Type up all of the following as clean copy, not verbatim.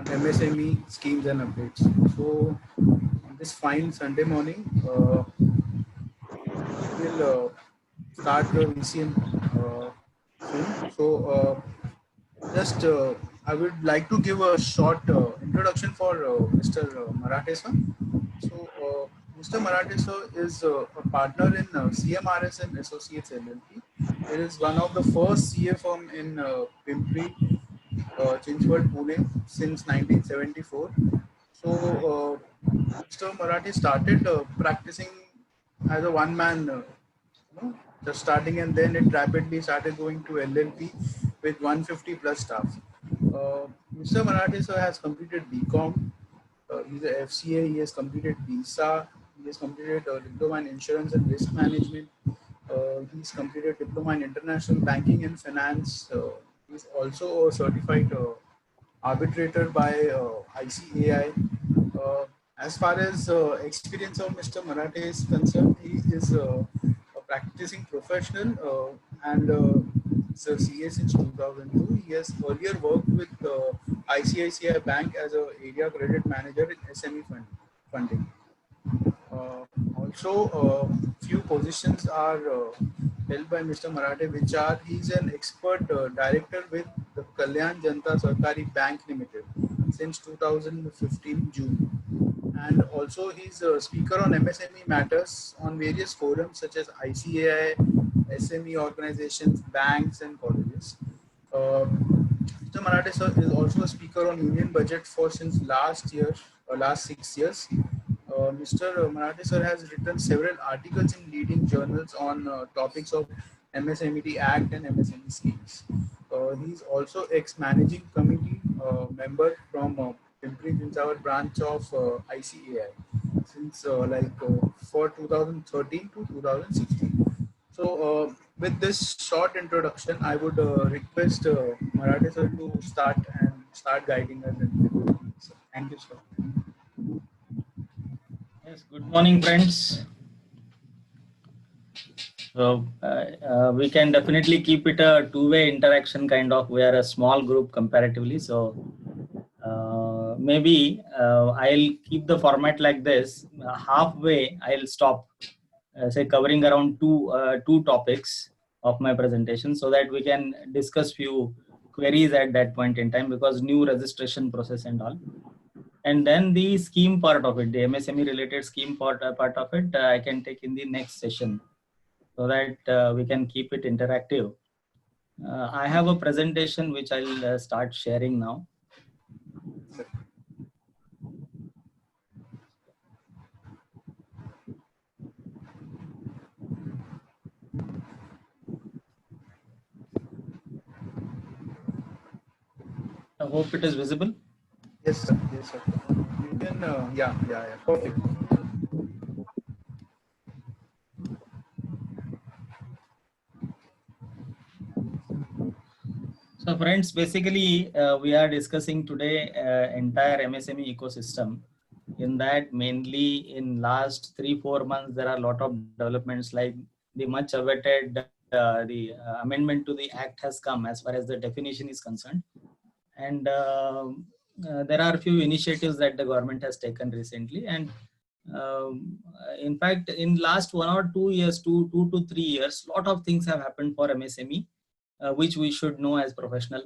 on MSME schemes and updates. So on this fine Sunday morning, we will start the VCM soon. So just I would like to give a short introduction for Mr. Marathe sir. So Mr. Marathe sir is a partner in CMRS and Associates LLP. It is one of the first CA firm in Pimpri, Chinchwad, Pune since 1974. So Mr. Marathe started practicing as a one-man, just starting, and then it rapidly started going to LLP with 150 plus staff. Mr. Marathe sir has completed BCom. He's a FCA. He has completed BSA. He has completed diploma in insurance and risk management. He's completed diploma in international banking and finance. He's also a certified arbitrator by ICAI. As far as experience of Mr. Marathe is concerned, he is a practicing professional and he's a CA since 2002. He has earlier worked with ICICI Bank as an area credit manager in SME funding. Also, few positions are held by Mr. Marathe, which are he's an expert director with the Kalyan Janta Sarkari Bank Limited since 2015 June, and also he's a speaker on MSME matters on various forums such as ICAI, SME organizations, banks, and colleges. Mr. Marathe sir is also a speaker on union budget for since last 6 years. Mr. Marathe sir has written several articles in leading journals on topics of MSMED Act and MSME schemes. He's also ex-managing committee member from Pimpri Chinchwad branch of ICAI since for 2013 to 2016. So with this short introduction, I would request Marathe sir to start guiding us. So, thank you, sir. Yes, good morning, friends. So we can definitely keep it a two-way interaction kind of. We are a small group comparatively, so maybe I'll keep the format like this. Halfway, I'll stop, say covering around two topics of my presentation, so that we can discuss few queries at that point in time, because new registration process and all. And then the scheme part of it, the MSME related scheme part of it, I can take in the next session, so that we can keep it interactive. I have a presentation which I'll start sharing now. I hope it is visible. Yes, sir. Yes, sir. You can, yeah, perfect. So friends, basically we are discussing today entire MSME ecosystem. In that, mainly in last 3-4 months, there are a lot of developments, like the much awaited amendment to the act has come as far as the definition is concerned. And there are a few initiatives that the government has taken recently. And in fact, in last 1 or 2 years, 2 to 3 years, lot of things have happened for MSME, which we should know as professional.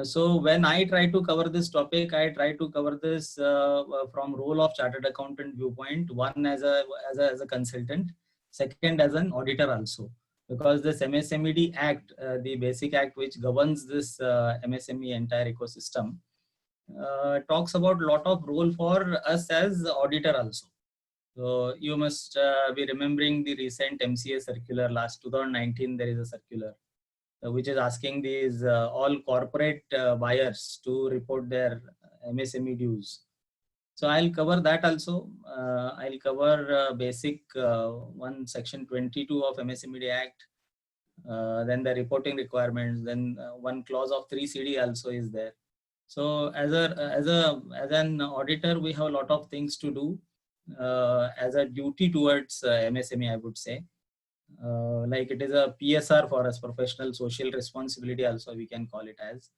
So when I try to cover this topic, I try to cover this from role of chartered accountant viewpoint, one as a consultant, second as an auditor also, because this MSMED Act, the basic act which governs this MSME entire ecosystem, talks about lot of role for us as auditor also. So you must be remembering the recent MCA circular. Last 2019, there is a circular which is asking these all corporate buyers to report their MSME dues. So I'll cover that also. I'll cover basic one section 22 of MSME Act, then the reporting requirements, then one clause of 3CD also is there. So as an auditor, we have a lot of things to do as a duty towards MSME, I would say. Like it is a PSR for us, professional social responsibility also we can call it as.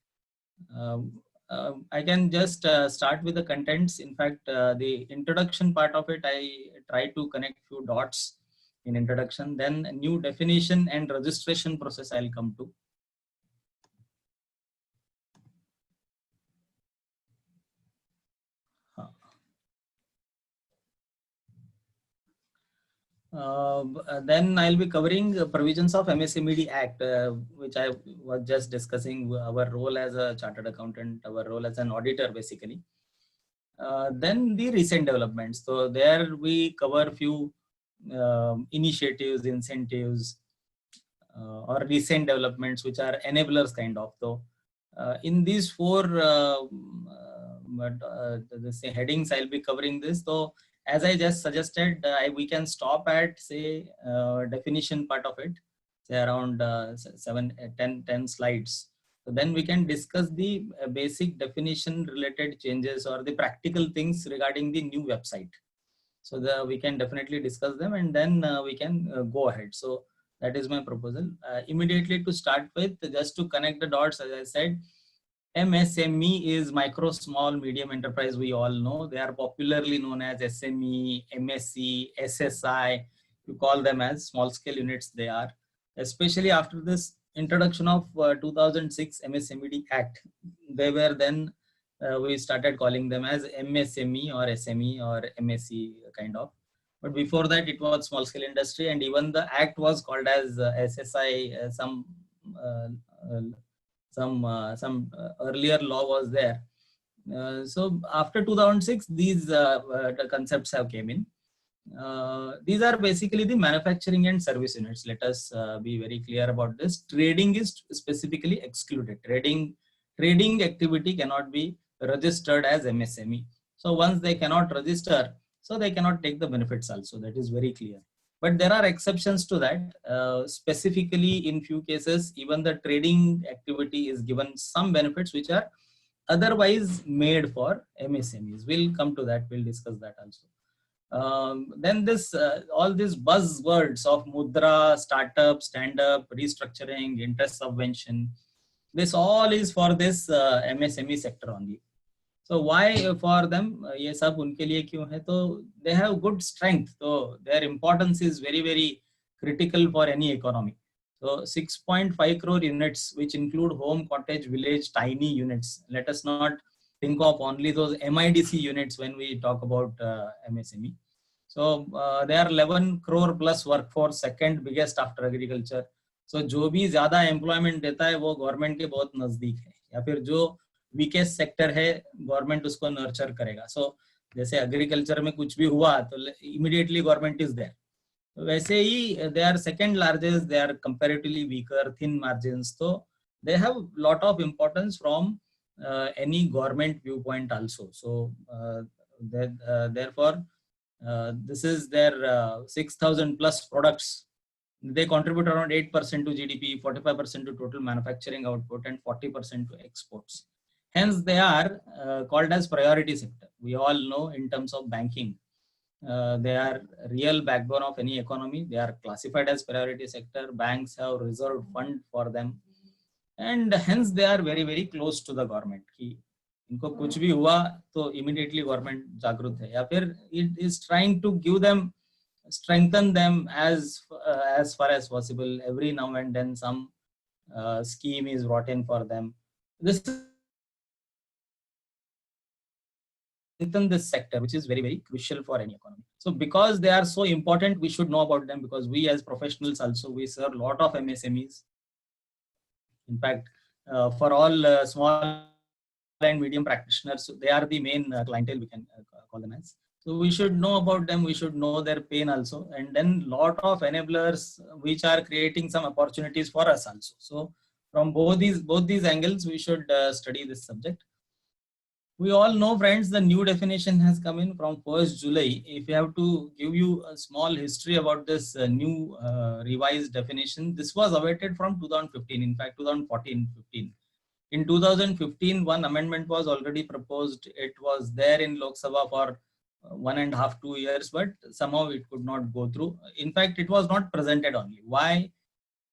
I can just start with the contents. In fact, the introduction part of it, I try to connect few dots in introduction. Then new definition and registration process I'll come to. Then I'll be covering provisions of MSMED Act, which I was just discussing, our role as a chartered accountant, our role as an auditor basically. Then the recent developments. So there we cover few initiatives, incentives, or recent developments which are enablers kind of. So in these four the headings, I'll be covering this. So as I just suggested, we can stop at say definition part of it, say around 10 slides. So then we can discuss the basic definition related changes or the practical things regarding the new website. So we can definitely discuss them, and then we can go ahead. So that is my proposal. Immediately to start with, just to connect the dots, as I said, MSME is micro, small, medium enterprise. We all know they are popularly known as SME, MSE, SSI. You call them as small scale units. They are, especially after this introduction of 2006 MSMED Act. They were then we started calling them as MSME or SME or MSE kind of. But before that, it was small scale industry, and even the act was called as SSI. Some earlier law was there. So after 2006, these the concepts have came in. These are basically the manufacturing and service units. Let us be very clear about this. Trading is specifically excluded. Trading activity cannot be registered as MSME. So once they cannot register, so they cannot take the benefits also. That is very clear. But there are exceptions to that. Specifically, in few cases, even the trading activity is given some benefits which are otherwise made for MSMEs. We'll come to that. We'll discuss that also. Then this all these buzzwords of mudra, startup, stand-up, restructuring, interest subvention, this all is for this MSME sector only. So why for them ये सब उनके लिए क्यों है? तो they have good strength, so their importance is very very critical for any economy. So 6.5 crore units, which include home, cottage, village, tiny units. Let us not think of only those MIDC units when we talk about MSME. So they are 11 crore plus workforce, second biggest after agriculture. So जो भी ज़्यादा employment देता है वो government के बहुत नजदीक है, या फिर जो वीकेस्ट सेक्टर है गवर्नमेंट उसको नर्चर करेगा. सो जैसे एग्रीकल्चर में कुछ भी हुआ तो इमीडिएटली गवर्नमेंट इज देयर. वैसे ही they are second largest, they are comparatively weaker, thin margins. तो they have lot of importance from any government view point also. So therefore this is their 6,000 plus products. They contribute around 8% to GDP, 45% to total manufacturing output, and 40% to exports. Hence, they are called as priority sector. We all know in terms of banking, they are real backbone of any economy. They are classified as priority sector. Banks have reserved fund for them, and hence they are very very close to the government. कि इनको कुछ भी हुआ तो immediately government जागरूक है, या फिर it is trying to give them, strengthen them as far as possible. Every now and then some scheme is brought in for them. This strengthen this sector, which is very very crucial for any economy. So because they are so important, we should know about them, because we as professionals also, we serve a lot of MSMEs. In fact, for all small and medium practitioners, they are the main clientele, we can call them as. So we should know about them, we should know their pain also, and then lot of enablers which are creating some opportunities for us also. So from both these angles, we should study this subject. We all know, friends, the new definition has come in from 1st July. If you have to give you a small history about this new revised definition, this was awaited from 2015, in fact 2014-15. In 2015, one amendment was already proposed. It was there in Lok Sabha for 1.5 to 2 years, but somehow it could not go through. In fact, it was not presented only. Why?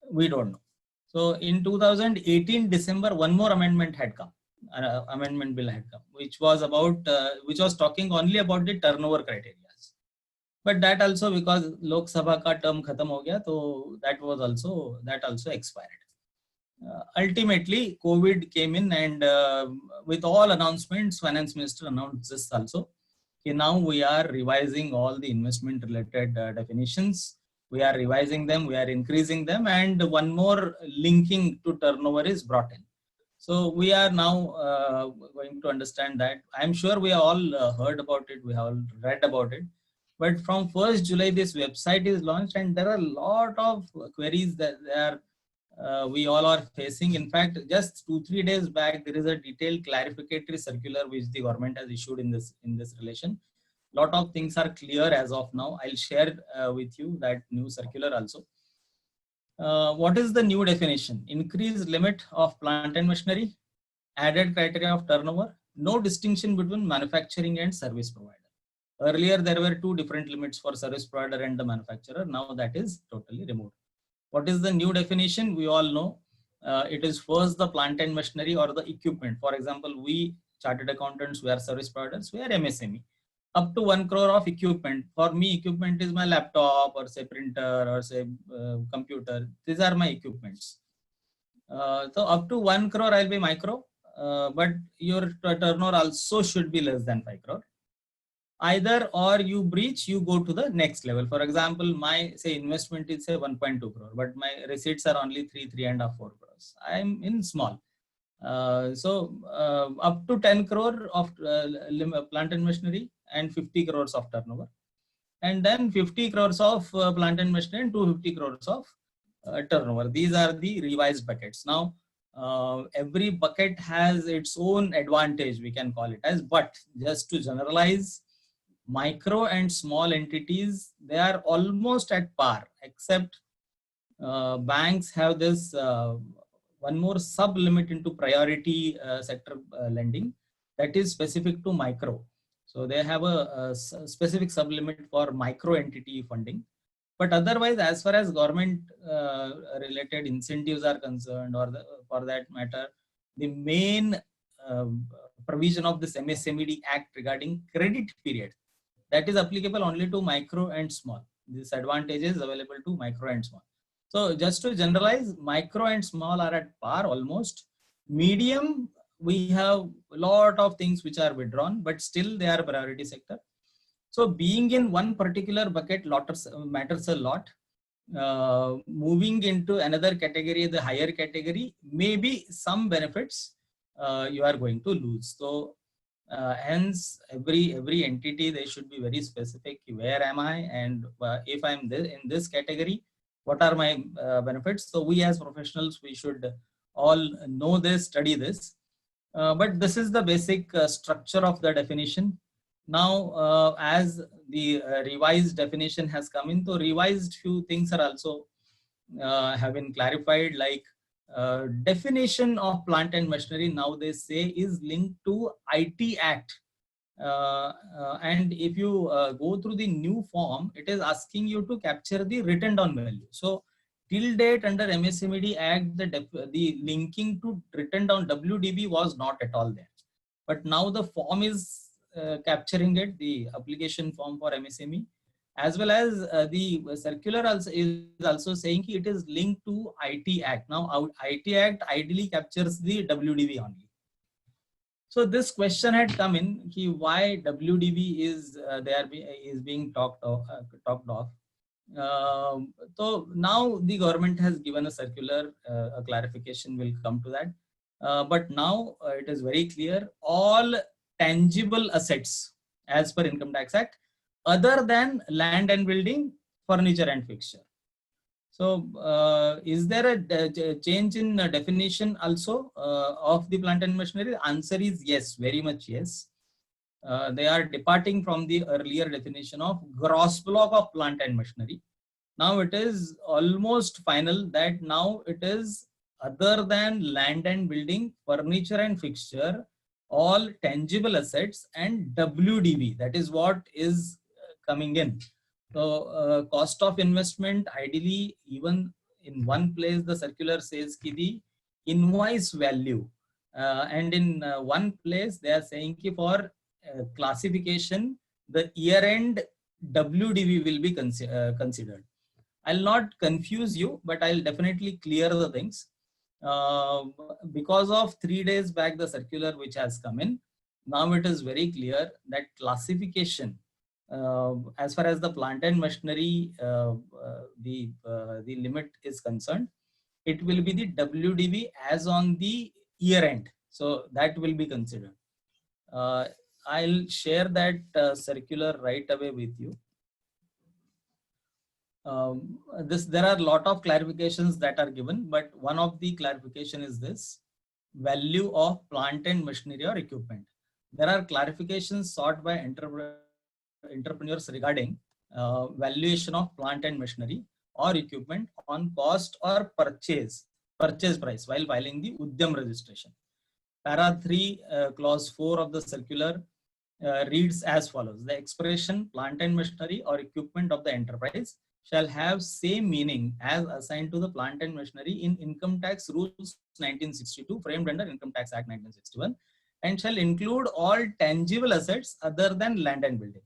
We don't know. So in 2018 December, one more amendment had come. amendment bill had come, which was about which was talking only about the turnover criteria. But that also, because Lok Sabha ka term khatam ho gaya, so that also expired. Ultimately, COVID came in, and with all announcements, Finance Minister announced this also. Okay, now we are revising all the investment related definitions. We are revising them, we are increasing them, and one more linking to turnover is brought in. So we are now going to understand that. I'm sure we have all heard about it, we have all read about it. But from 1st July, this website is launched, and there are a lot of queries that we all are facing. In fact, just 2-3 days back, there is a detailed clarificatory circular which the government has issued in this relation. Lot of things are clear as of now. I'll share with you that new circular also. What is the new definition? Increased limit of plant and machinery, added criteria of turnover, no distinction between manufacturing and service provider. Earlier, there were 2 different limits for service provider and the manufacturer. Now that is totally removed. What is the new definition? We all know it is first the plant and machinery or the equipment. For example, we chartered accountants, we are service providers, we are MSME. Up to 1 crore of equipment. For me, equipment is my laptop or say printer or say computer. These are my equipments. So up to 1 crore, I'll be micro, but your turnover also should be less than 5 crore. Either or you breach, you go to the next level. For example, my say investment is say 1.2 crore, but my receipts are only 3.5, 4 crores. I'm in small. So up to 10 crore of plant and machinery and 50 crores of turnover. And then 50 crores of plant and machinery and 250 crores of turnover. These are the revised buckets. Now, every bucket has its own advantage, we can call it as, but just to generalize, micro and small entities, they are almost at par, except banks have this one more sub limit into priority sector lending that is specific to micro. So they have a specific sub limit for micro entity funding. But otherwise, as far as government related incentives are concerned, or for that matter, the main provision of this MSMED Act regarding credit period, that is applicable only to micro and small. This advantage is available to micro and small. So just to generalize, micro and small are at par almost. Medium, we have a lot of things which are withdrawn, but still they are priority sector. So being in one particular bucket matters a lot. Moving into another category, the higher category, maybe some benefits you are going to lose. So hence every entity, they should be very specific. Where am I, and if I'm in this category, what are my benefits? So we as professionals, we should all know this, study this. But this is the basic structure of the definition. Now, as the revised definition has come in, so revised few things are also have been clarified, like definition of plant and machinery now they say is linked to IT Act. And if you go through the new form, it is asking you to capture the written down value. So till date under MSMED Act, the linking to written down WDV was not at all there. But now the form is capturing it, the application form for MSME, as well as the circular also is also saying it is linked to IT Act. Now IT Act ideally captures the WDV only. So this question had come in, why WDV is being talked of. So now the government has given a circular, a clarification will come to that. But now it is very clear, all tangible assets as per Income Tax Act, other than land and building, furniture and fixture. So is there a change in definition also of the plant and machinery? The answer is yes, very much yes. They are departing from the earlier definition of gross block of plant and machinery. Now it is almost final that now it is other than land and building, furniture and fixture, all tangible assets, and WDV, that is what is coming in. So cost of investment, ideally, even in one place the circular says the invoice value And in one place they are saying ki for classification, the year-end WDV will be considered. I'll not confuse you, but I'll definitely clear the things. Because of 3 days back, the circular which has come in, now it is very clear that classification, as far as the plant and machinery, the limit is concerned, it will be the WDV as on the year end. So that will be considered. I'll share that circular right away with you. There are a lot of clarifications that are given, but one of the clarification is this: value of plant and machinery or equipment. There are clarifications sought by entrepreneurs regarding valuation of plant and machinery or equipment on cost or purchase price while filing the Udyam registration. Para 3, clause 4 of the circular reads as follows: the expression plant and machinery or equipment of the enterprise shall have same meaning as assigned to the plant and machinery in Income Tax Rules 1962, framed under Income Tax Act 1961, and shall include all tangible assets other than land and building.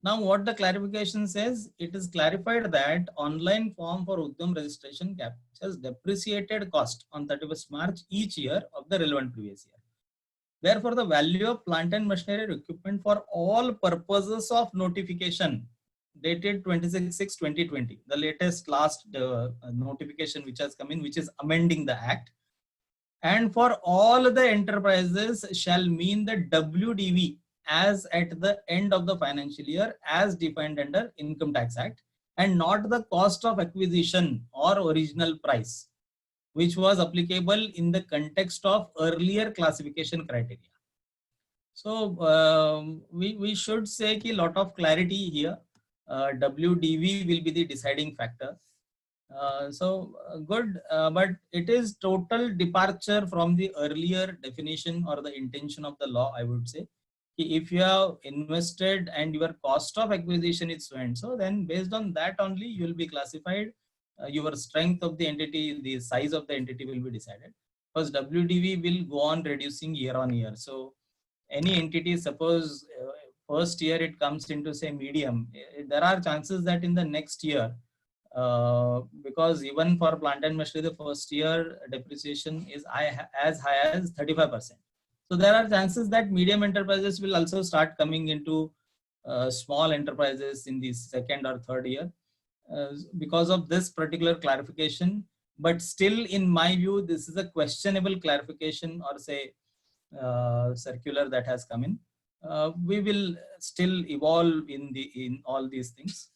Now, what the clarification says, it is clarified that online form for Udyam registration captures depreciated cost on 31st March each year of the relevant previous year. Therefore, the value of plant and machinery equipment for all purposes of notification dated 26/6/2020, the last notification which has come in, which is amending the act, and for all the enterprises shall mean the WDV as at the end of the financial year as defined under Income Tax Act, and not the cost of acquisition or original price, which was applicable in the context of earlier classification criteria. So we should say a lot of clarity here. WDV will be the deciding factor. Good, but it is total departure from the earlier definition or the intention of the law, I would say. If you have invested and your cost of acquisition is so and so, then based on that only you will be classified. Your strength of the entity, the size of the entity will be decided, because WDV will go on reducing year on year. So any entity, suppose first year it comes into say medium, there are chances that in the next year, because even for plant and machinery, the first year depreciation is as high as 35%. So there are chances that medium enterprises will also start coming into small enterprises in the second or third year because of this particular clarification. But still, in my view, this is a questionable clarification or say circular that has come in. We will still evolve in all these things.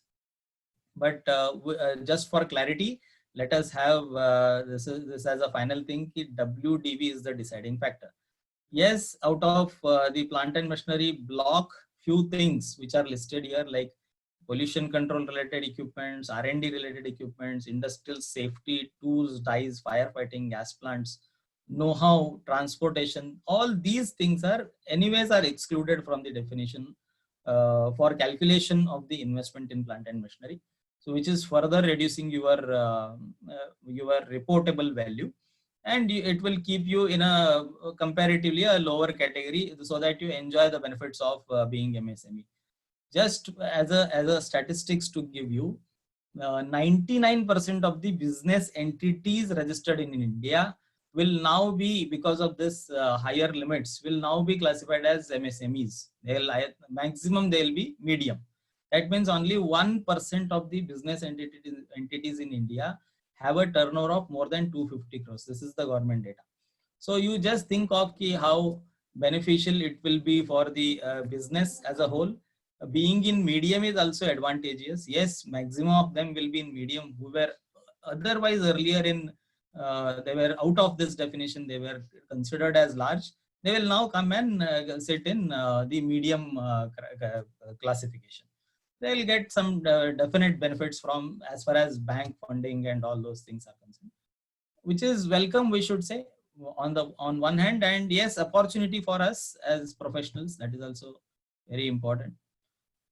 But just for clarity, let us have this as a final thing. WDV is the deciding factor. Yes, out of the plant and machinery block, few things which are listed here, like pollution control related equipments, R&D related equipments, industrial safety, tools, dyes, firefighting, gas plants, know-how, transportation, all these things are anyways are excluded from the definition for calculation of the investment in plant and machinery. So which is further reducing your reportable value, and it will keep you in a comparatively a lower category so that you enjoy the benefits of being MSME. Just as a statistics to give you, 99% of the business entities registered in India will now be, because of this higher limits, will now be classified as MSMEs. Maximum they'll be medium. That means only 1% of the business entities in India have a turnover of more than 250 crores. This is the government data. So you just think of how beneficial it will be for the business as a whole. Being in medium is also advantageous. Yes, maximum of them will be in medium, who were otherwise earlier in, they were out of this definition, they were considered as large. They will now come and sit in the medium classification. They will get some definite benefits from as far as bank funding and all those things are concerned, which is welcome, we should say, on one hand. And yes, opportunity for us as professionals, that is also very important.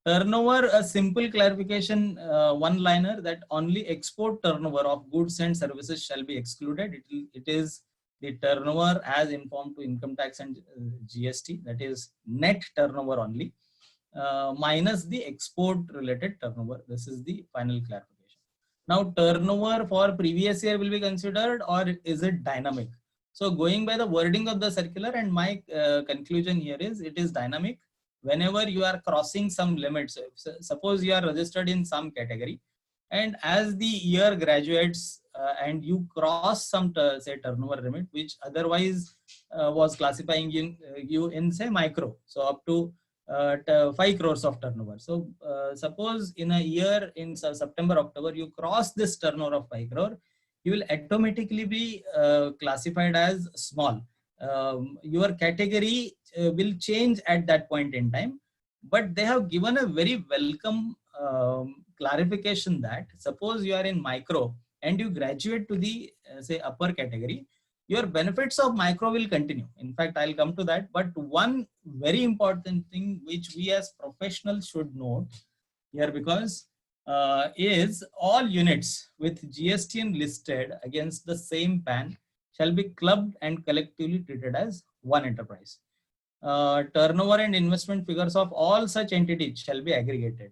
Turnover, a simple clarification, one liner, that only export turnover of goods and services shall be excluded. It is the turnover as informed to income tax and GST, that is net turnover only, minus the export related turnover. This is the final clarification. Now, turnover for previous year will be considered, or is it dynamic? So going by the wording of the circular, and my conclusion here is it is dynamic. Whenever you are crossing some limits, suppose you are registered in some category, and as the year graduates and you cross some say turnover limit, which otherwise was classifying you in say micro, so up to 5 crores of turnover. So suppose in a year in September, October, you cross this turnover of 5 crore, you will automatically be classified as small. Your category will change at that point in time, but they have given a very welcome clarification that suppose you are in micro and you graduate to the say upper category, your benefits of micro will continue. In fact, I'll come to that. But one very important thing which we as professionals should note here, because is all units with GSTN listed against the same PAN shall be clubbed and collectively treated as one enterprise. Turnover and investment figures of all such entities shall be aggregated.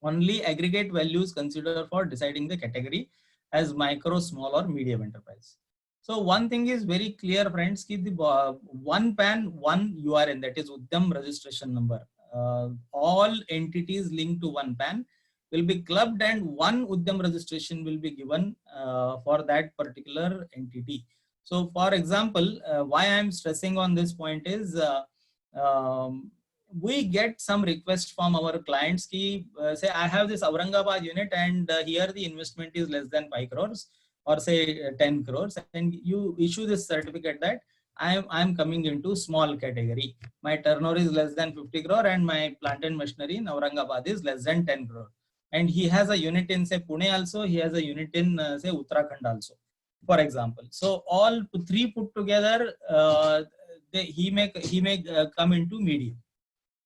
Only aggregate values considered for deciding the category as micro, small or medium enterprise. So one thing is very clear, friends, ki the one PAN, one URN, that is Udyam registration number. All entities linked to one PAN will be clubbed and one Udyam registration will be given for that particular entity. So for example, why I am stressing on this point is we get some requests from our clients ki, say I have this Aurangabad unit and here the investment is less than 5 crores or say 10 crores, and you issue this certificate that I am coming into small category. My turnover is less than 50 crore and my plant and machinery in Aurangabad is less than 10 crore. And he has a unit in say Pune also, he has a unit in say Uttarakhand also, for example. So all three put together, he may come into medium.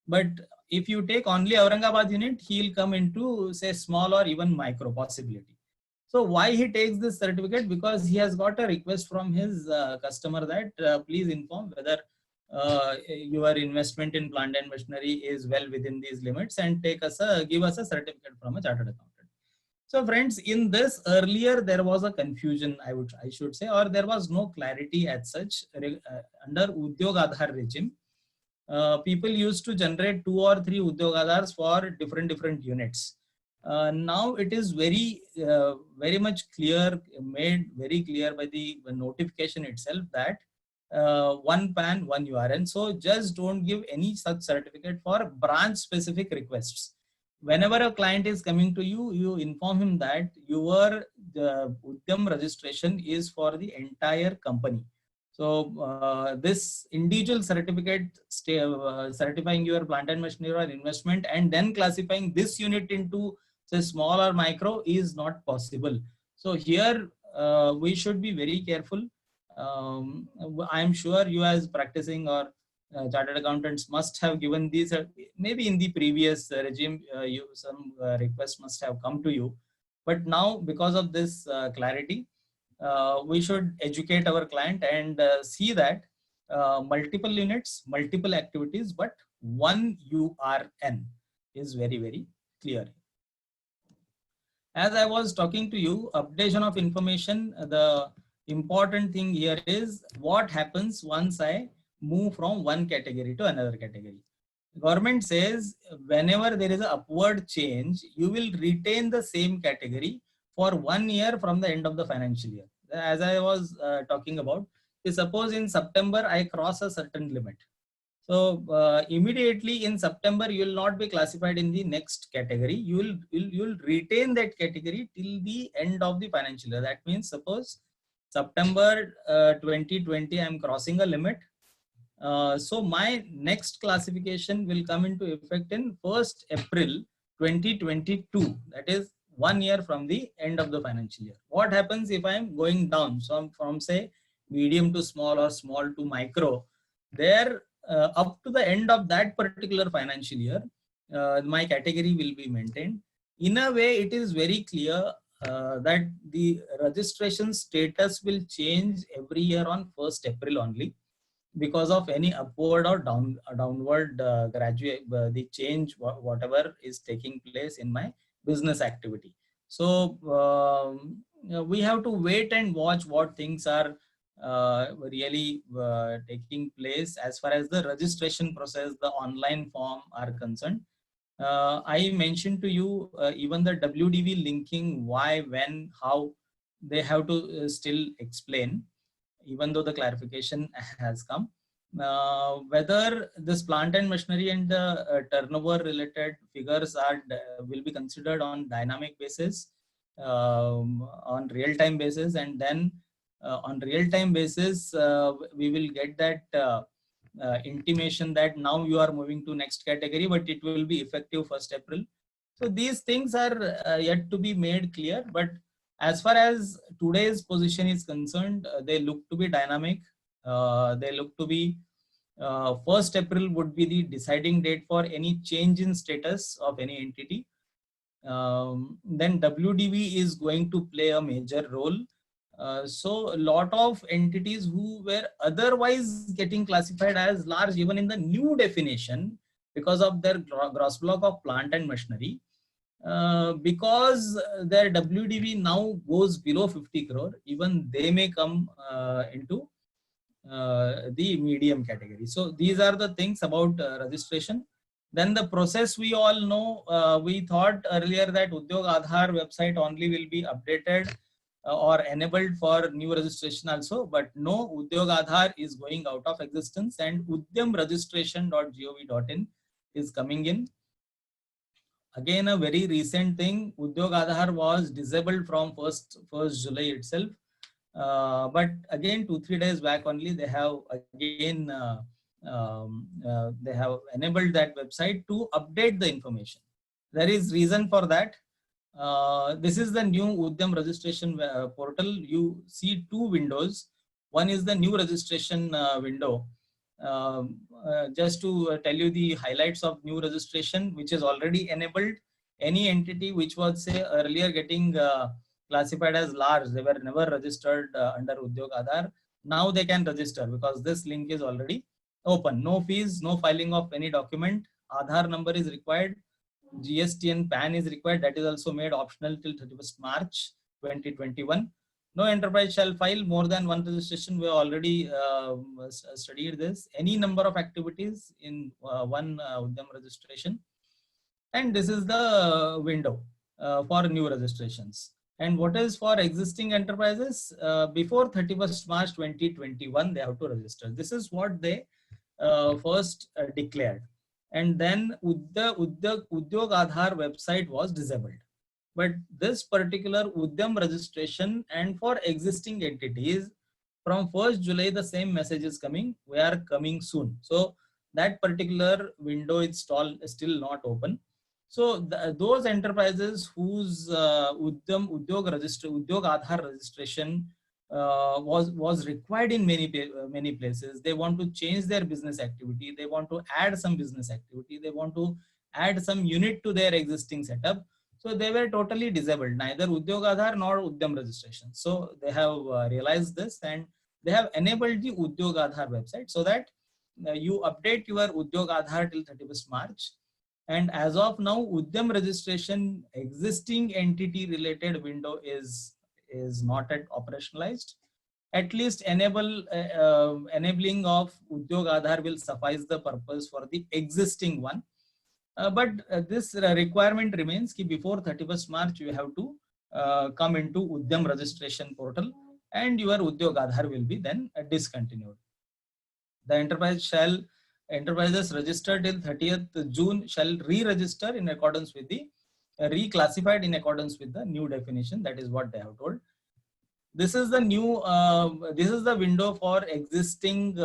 But if you take only Aurangabad unit, he will come into say small or even micro possibility. So why he takes this certificate? Because he has got a request from his customer that please inform whether your investment in plant and machinery is well within these limits and give us a certificate from a chartered accountant. So friends, in this earlier there was a confusion, I should say, or there was no clarity as such under Udyog Aadhar regime. People used to generate 2 or 3 Udyog Aadhars for different units. Now it is very much clear, made very clear by the notification itself that one PAN, one URN. So just don't give any such certificate for branch specific requests. Whenever a client is coming to you, you inform him that your Udyam registration is for the entire company. So this individual certificate certifying your plant and machinery or investment and then classifying this unit into say small or micro is not possible. So here we should be very careful. I am sure you as practicing or chartered accountants must have given these, maybe in the previous regime, some requests must have come to you. But now because of this clarity, we should educate our client and see that multiple units, multiple activities, but one URN is very clear. As I was talking to you, updation of information, the important thing here is what happens once I move from one category to another category. Government says whenever there is an upward change, you will retain the same category for 1 year from the end of the financial year. As I was talking about, suppose in September I cross a certain limit. So immediately in September, you will not be classified in the next category. You will retain that category till the end of the financial year. That means suppose September 2020, I am crossing a limit. So my next classification will come into effect in 1st April 2022. That is 1 year from the end of the financial year. What happens if I am going down? So from say medium to small or small to micro, there up to the end of that particular financial year, my category will be maintained. In a way, it is very clear that the registration status will change every year on 1st April only, because of any upward or downward graduate the change whatever is taking place in my business activity. So we have to wait and watch what things are really taking place as far as the registration process, the online form are concerned. I mentioned to you even the WDV linking, why, when, how, they have to still explain, even though the clarification has come. Whether this plant and machinery and the turnover related figures are will be considered on dynamic basis, on real time basis, and then on real time basis we will get that intimation that now you are moving to next category, but it will be effective 1st April. So these things are yet to be made clear, but as far as today's position is concerned, they look to be dynamic. They look to be 1st April would be the deciding date for any change in status of any entity. Then WDV is going to play a major role. So a lot of entities who were otherwise getting classified as large even in the new definition because of their gross block of plant and machinery, because their WDV now goes below 50 crore, even they may come into the medium category. So these are the things about registration. Then the process we all know, we thought earlier that Udyog Aadhaar website only will be updated or enabled for new registration also, but no, Udyog Aadhaar is going out of existence and udyamregistration.gov.in is coming in. Again, a very recent thing, Udyog Aadhaar was disabled from 1st July itself. But again, 2-3 days back only, they have again they have enabled that website to update the information. There is reason for that. This is the new Udyam registration portal. You see two windows. One is the new registration window. Just to tell you the highlights of new registration, which is already enabled. Any entity which was say earlier getting classified as large, they were never registered under Udyog Aadhaar. Now they can register because this link is already open. No fees, no filing of any document. Aadhaar number is required. GST and PAN is required. That is also made optional till 31st March 2021. No enterprise shall file more than one registration. We already studied this. Any number of activities in one Udyam registration. And this is the window for new registrations. And what is for existing enterprises? Before 31st March 2021, they have to register. This is what they first declared. And then Udyog Aadhaar website was disabled. But this particular Udyam registration and for existing entities, from 1st July, the same message is coming. We are coming soon. So that particular window is still not open. So those enterprises whose Udyog Aadhaar registration was required in many places, they want to change their business activity, they want to add some business activity, they want to add some unit to their existing setup. So they were totally disabled, neither Udyog Aadhaar nor Udyam registration. So they have realized this and they have enabled the Udyog Aadhaar website so that you update your Udyog Aadhaar till 31st March. And as of now, Udyam registration existing entity related window is not yet operationalized. At least enabling of Udyog Aadhaar will suffice the purpose for the existing one. But this requirement remains कि before 31st March you have to come into Udyam registration portal and your Udyog Aadhaar will be then discontinued. The enterprises registered till 30th June shall re-register in accordance with the reclassified in accordance with the new definition. That is what they have told. This is the new. This is the window for existing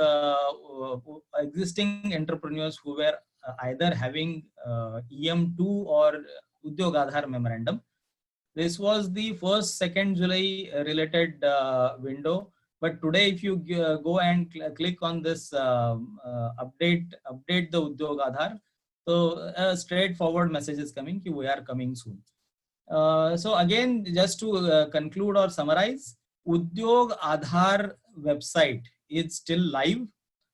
entrepreneurs who were either having EM2 or Udyog Aadhaar memorandum. This was the 1st, 2nd July related window. But today, if you go and click on this update the Udyog Aadhaar, so a straightforward message is coming, we are coming soon. So again, just to conclude or summarize, Udyog Aadhaar website is still live.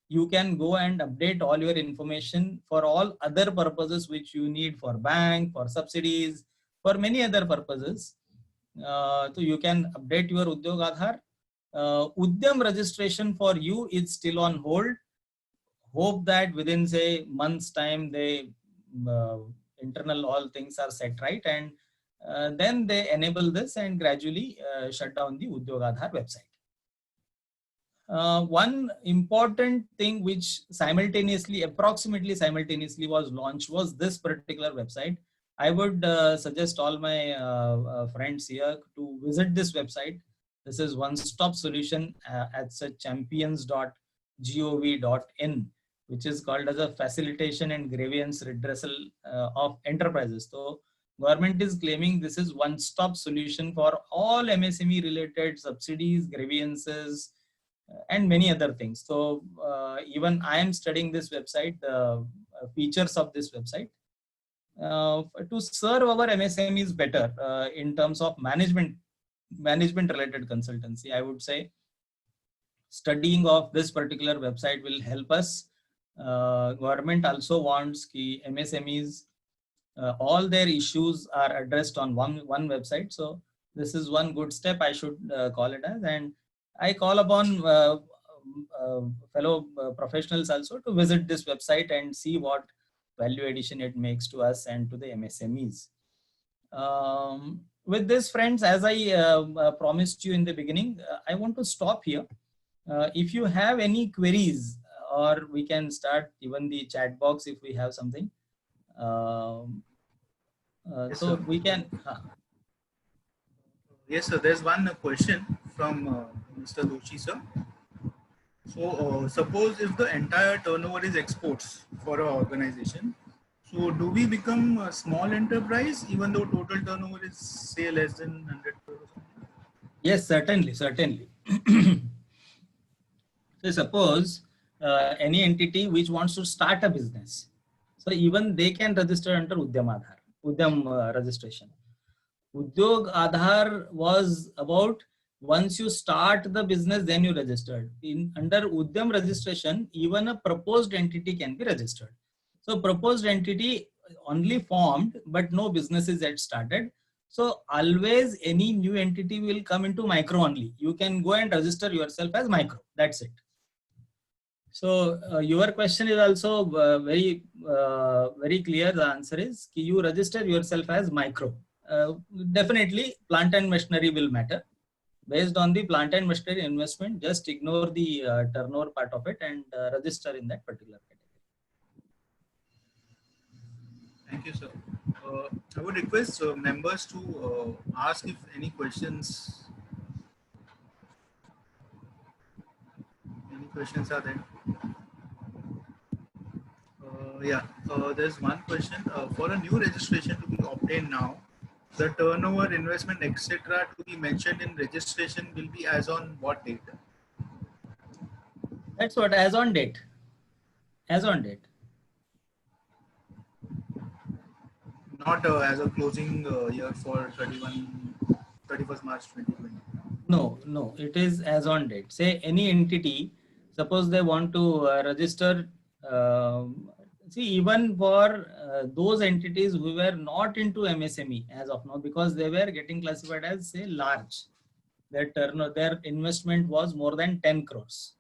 You can go and update all your information for all other purposes which you need, for bank, for subsidies, for many other purposes. So you can update your Udyog Aadhaar. Udyam registration for you is still on hold. Hope that within say months time they uh, internal all things are set right, and then they enable this and gradually shut down the Udyog Aadhaar website. One important thing which approximately simultaneously was launched was this particular website. I would suggest all my friends here to visit this website. This is one stop solution at champions.gov.in, which is called as a facilitation and grievance redressal of enterprises. So government is claiming this is one stop solution for all MSME related subsidies, grievances, and many other things. So even I am studying this website, the features of this website, to serve our MSMEs better in terms of management related consultancy. I would say studying of this particular website will help us. Government also wants ki MSMEs, all their issues are addressed on one website. So this is one good step, I should call it as. And I call upon fellow professionals also to visit this website and see what value addition it makes to us and to the MSMEs. With this, friends, as I promised you in the beginning, I want to stop here. If you have any queries, or we can start even the chat box if we have something. Yes, So sir. we can. Yes, sir. There's one question from Mr. Doshi, sir. So, suppose if the entire turnover is exports for our organization, so do we become a small enterprise even though total turnover is say less than 100 crores? Yes, certainly, certainly. So suppose any entity which wants to start a business, so even they can register under Udyam Aadhaar, Udyam registration. Udyog Aadhaar was about once you start the business, then you registered. Under Udyam registration, even a proposed entity can be registered. So proposed entity only formed, but no business is yet started. So always any new entity will come into micro only. You can go and register yourself as micro. That's it. So your question is also very clear. The answer is you register yourself as micro. Definitely plant and machinery will matter. Based on the plant and machinery investment, just ignore the turnover part of it and register in that particular category. Thank you, sir. I would request members to ask if any questions. Any questions are there? Yeah, there's one question. For a new registration to be obtained now, the turnover, investment, etc., to be mentioned in registration will be as on what date? That's what, as on date. As on date. Not as a closing year for 31st March 2020. No, no, it is as on date. Say any entity, suppose they want to register, see, even for those entities who were not into MSME as of now, because they were getting classified as, say, large, their investment was more than 10 crores.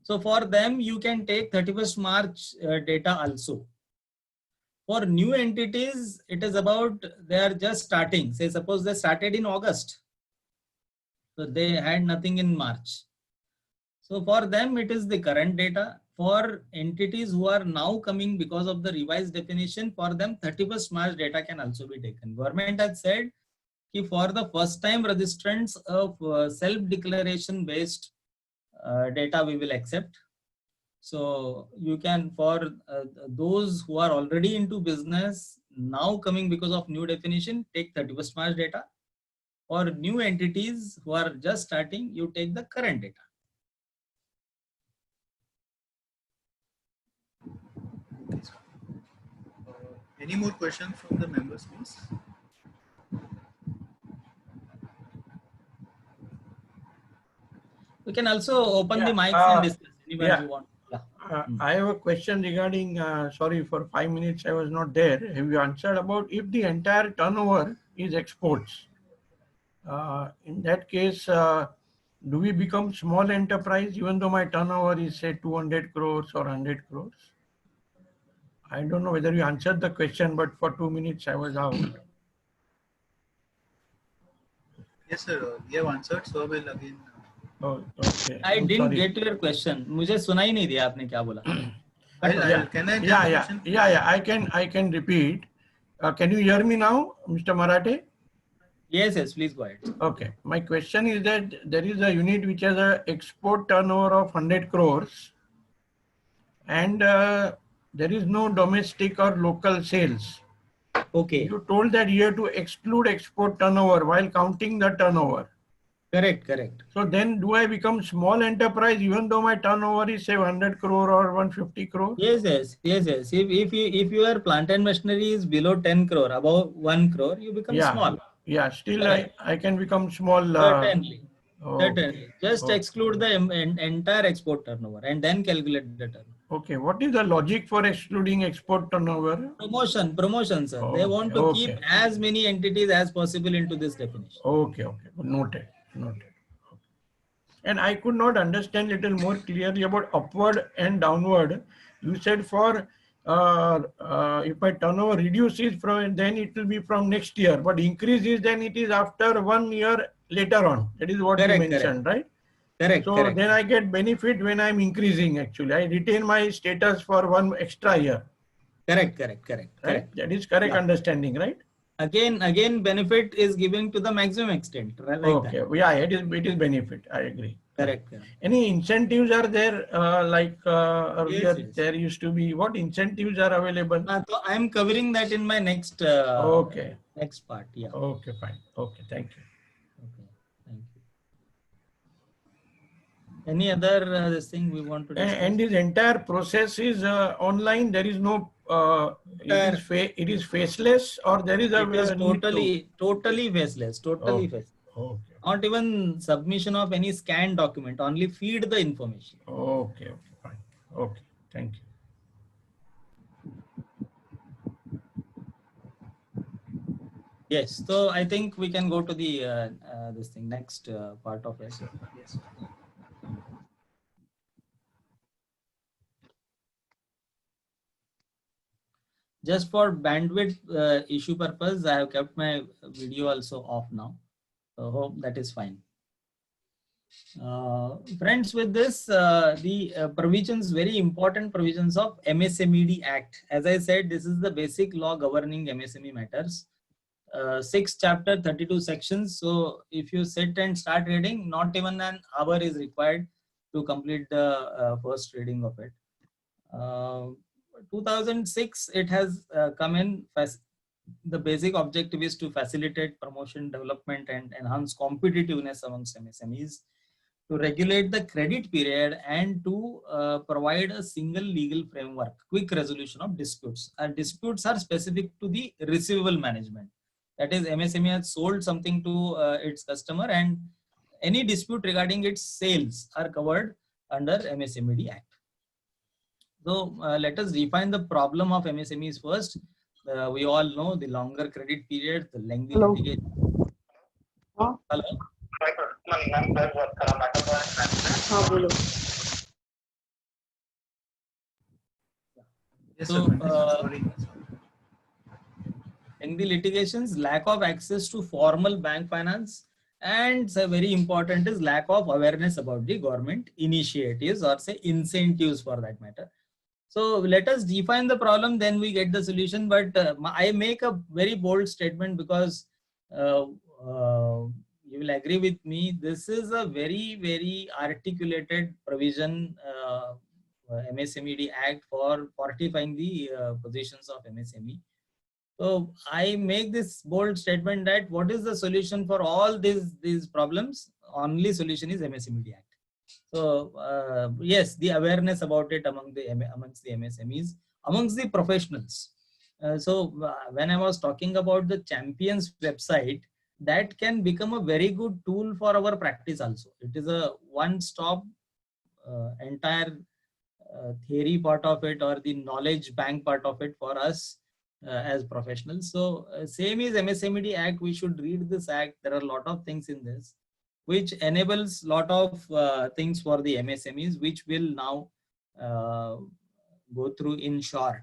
So for them, you can take 31st March data also. For new entities, it is about they are just starting. Say, suppose they started in August. So they had nothing in March. So for them, it is the current data. For entities who are now coming because of the revised definition, for them 31st March data can also be taken. Government has said that for the first time registrants of self-declaration based data we will accept. So you can, for those who are already into business, now coming because of new definition, take 31st March data. For new entities who are just starting, you take the current data. Okay, sir. Any more questions from the members, please? can also open the Yeah, mics and discuss anywhere yeah. you want. Yeah. I have a question regarding, sorry, for 5 minutes I was not there. Have you answered about if the entire turnover is exports? In that case, do we become small enterprise even though my turnover is say 200 crores or 100 crores? I don't know whether you answered the question, but for 2 minutes I was out. Yes, sir. We have answered. So I will again. Oh, okay. I I'm didn't sorry. get your question. मुझे सुना ही नहीं दिया आपने क्या बोला. Yeah, Can I tell the question? I can repeat. Can you hear me now, Mr. Marathe? Yes, please go ahead. Okay. My question is that there is a unit which has a export turnover of 100 crores and there is no domestic or local sales. Okay. You told that you have to exclude export turnover while counting the turnover. Correct. So then do I become small enterprise even though my turnover is say 100 crore or 150 crore? Yes. If your plant and machinery is below 10 crore, above 1 crore, you become small. Yeah, still Correct. I can become small. Certainly. Okay. Just Okay. exclude the entire export turnover and then calculate the turnover. Okay. What is the logic for excluding export turnover? Promotion, sir. They want to keep as many entities as possible into this definition. Okay. Noted. And I could not understand little more clearly about upward and downward. You said for if my turnover reduces from, then it will be from next year, but increases then it is after 1 year later on. That is what you mentioned, right? Correct. So then I get benefit when I'm increasing actually. I retain my status for 1 extra year. Correct. Right? That is correct understanding, right? Again, benefit is given to the maximum extent, right? Like okay. That. Yeah, it is benefit. I agree. Correct. Any incentives are there earlier? Yes. There used to be, what incentives are available? So I am covering that in my next next part. Yeah. Okay, fine. Okay, thank you. Okay, thank you. Any other this thing we want to discuss? And this entire process is online. There is no. It is faceless, or there is a. It is totally faceless. Totally faceless. Okay. Not even submission of any scanned document. Only feed the information. Okay, fine. Okay, thank you. Yes, so I think we can go to the this thing next part of it. Yes. Just for bandwidth issue purpose, I have kept my video also off now. So hope that is fine. Friends, with this, the provisions, very important provisions of MSMED Act. As I said, this is the basic law governing MSME matters. 6 chapter, 32 sections. So if you sit and start reading, not even an hour is required to complete the first reading of it. 2006, it has come in. The basic objective is to facilitate promotion, development, and enhance competitiveness amongst MSMEs, to regulate the credit period, and to provide a single legal framework, quick resolution of disputes. And disputes are specific to the receivable management. That is, MSME has sold something to its customer, and any dispute regarding its sales are covered under MSMED Act. So let us define the problem of MSMEs first. We all know the longer credit period, the lengthy litigation. Hello. Yes, So, sorry. in the litigations, lack of access to formal bank finance, and very important is lack of awareness about the government initiatives or say incentives for that matter. So let us define the problem, then we get the solution. But I make a very bold statement because you will agree with me. This is a very articulated provision, MSMED Act, for fortifying the positions of MSME. So I make this bold statement that what is the solution for all these problems? Only solution is MSMED Act. So yes, the awareness about it amongst the MSMEs, amongst the professionals. When I was talking about the Champions website, that can become a very good tool for our practice also. It is a one-stop entire theory part of it, or the knowledge bank part of it for us as professionals. So same is MSMED Act. We should read this act. There are a lot of things in this which enables lot of things for the MSMEs, which will now go through in short.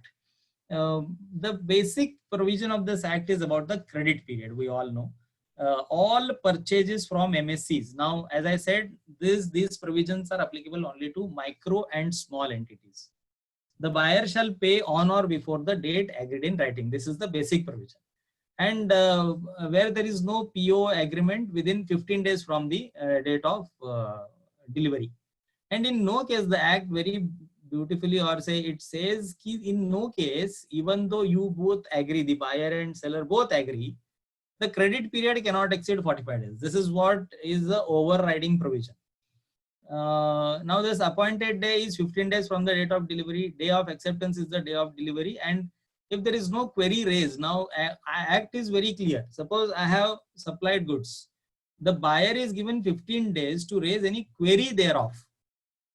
The basic provision of this act is about the credit period. We all know all purchases from MSCs. Now, as I said, these provisions are applicable only to micro and small entities. The buyer shall pay on or before the date agreed in writing. This is the basic provision. And where there is no PO agreement within 15 days from the date of delivery. And in no case, the act very beautifully, or say it says in no case, even though you both agree, the buyer and seller both agree, the credit period cannot exceed 45 days. This is what is the overriding provision. Now this appointed day is 15 days from the date of delivery. Day of acceptance is the day of delivery. And if there is no query raised, now act is very clear. Suppose I have supplied goods. The buyer is given 15 days to raise any query thereof.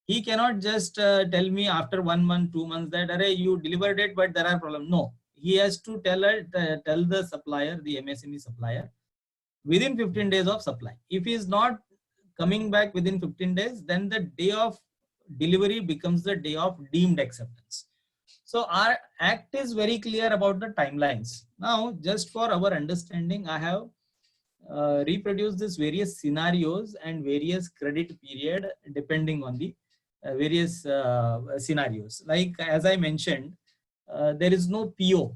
He cannot just tell me after 1 month, 2 months that, array, you delivered it, but there are problems. No, he has to tell the supplier, the MSME supplier, within 15 days of supply. If he is not coming back within 15 days, then the day of delivery becomes the day of deemed acceptance. So our act is very clear about the timelines. Now, just for our understanding, I have reproduced this various scenarios and various credit period depending on the various scenarios. Like as I mentioned, there is no PO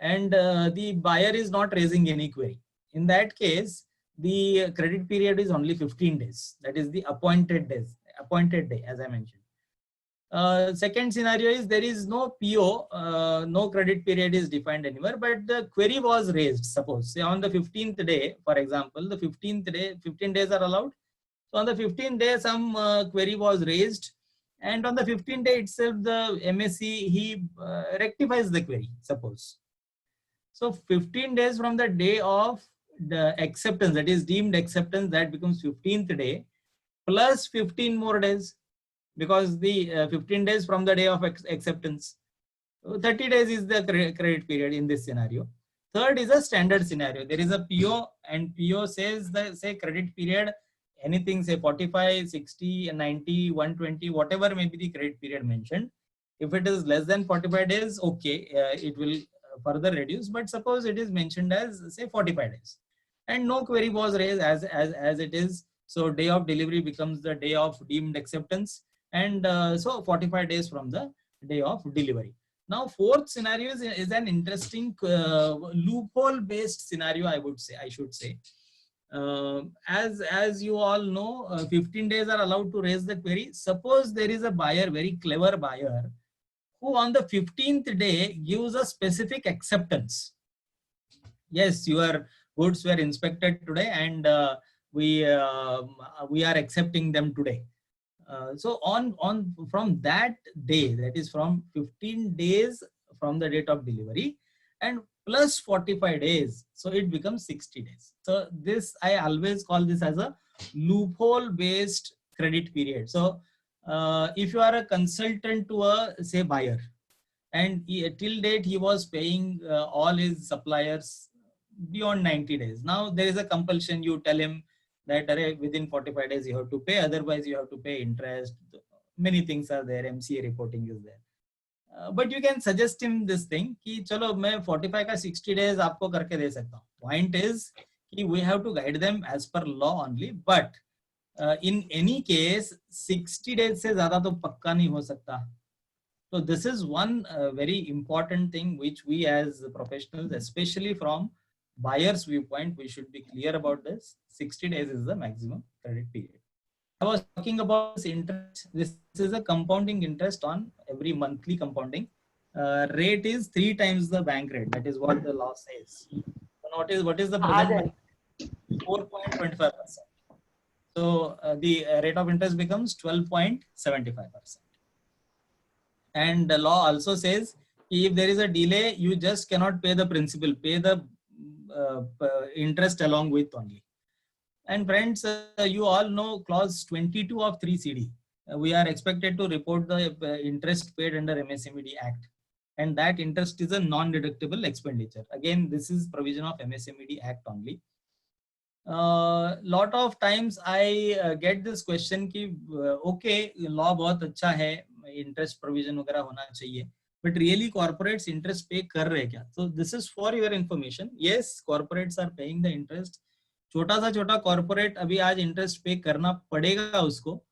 and the buyer is not raising any query. In that case, the credit period is only 15 days. That is the appointed day, as I mentioned. Second scenario is there is no PO, no credit period is defined anywhere, but the query was raised. Suppose say on the 15th day, for example, the 15th day, 15 days are allowed. So on the 15th day, some query was raised, and on the 15th day itself, the MSC he rectifies the query. Suppose. So 15 days from the day of the acceptance, that is deemed acceptance, that becomes 15th day plus 15 more days, because the 15 days from the day of acceptance. 30 days is the credit period in this scenario. Third is a standard scenario. There is a PO and PO says the say credit period, anything say 45, 60, 90, 120, whatever may be the credit period mentioned. If it is less than 45 days, okay, it will further reduce. But suppose it is mentioned as say 45 days and no query was raised as it is. So day of delivery becomes the day of deemed acceptance. And so 45 days from the day of delivery. Now, fourth scenario is an interesting loophole based scenario, I should say. As you all know, 15 days are allowed to raise the query. Suppose there is a buyer, very clever buyer, who on the 15th day gives a specific acceptance. Yes, your goods were inspected today and we are accepting them today. So from that day, that is from 15 days from the date of delivery and plus 45 days, so it becomes 60 days. So this, I always call this as a loophole based credit period. So if you are a consultant to a say buyer and till date he was paying all his suppliers beyond 90 days. Now there is a compulsion, you tell him that within 45 days you have to pay, otherwise you have to pay interest. Many things are there, MCA reporting is there. But you can suggest him this thing कि चलो मैं 45 का 60 days आपको करके दे सकता हूँ. Point is कि we have to guide them as per law only, but in any case 60 days से ज़्यादा तो पक्का नहीं हो सकता. So this is one very important thing which we as professionals, especially from buyer's viewpoint, we should be clear about this. 60 days is the maximum credit period. I was talking about this interest. This is a compounding interest on every monthly compounding. Rate is 3 times the bank rate. That is what the law says. So what is the present? 4.25%. So the rate of interest becomes 12.75%. And the law also says if there is a delay, you just cannot pay the principal, pay the interest along with only. And friends, you all know clause 22 of 3CD. We are expected to report the interest paid under MSMED Act, and that interest is a non-deductible expenditure. Again, this is provision of MSMED Act only. Lot of times I get this question कि okay, law बहुत अच्छा है, interest provision वगैरह होना चाहिए, but really corporates interest pay कर रहे क्या? So this is for your information. Yes, corporates are paying the interest. छोटा सा छोटा corporate अभी आज interest pay करना पड़ेगा उसको,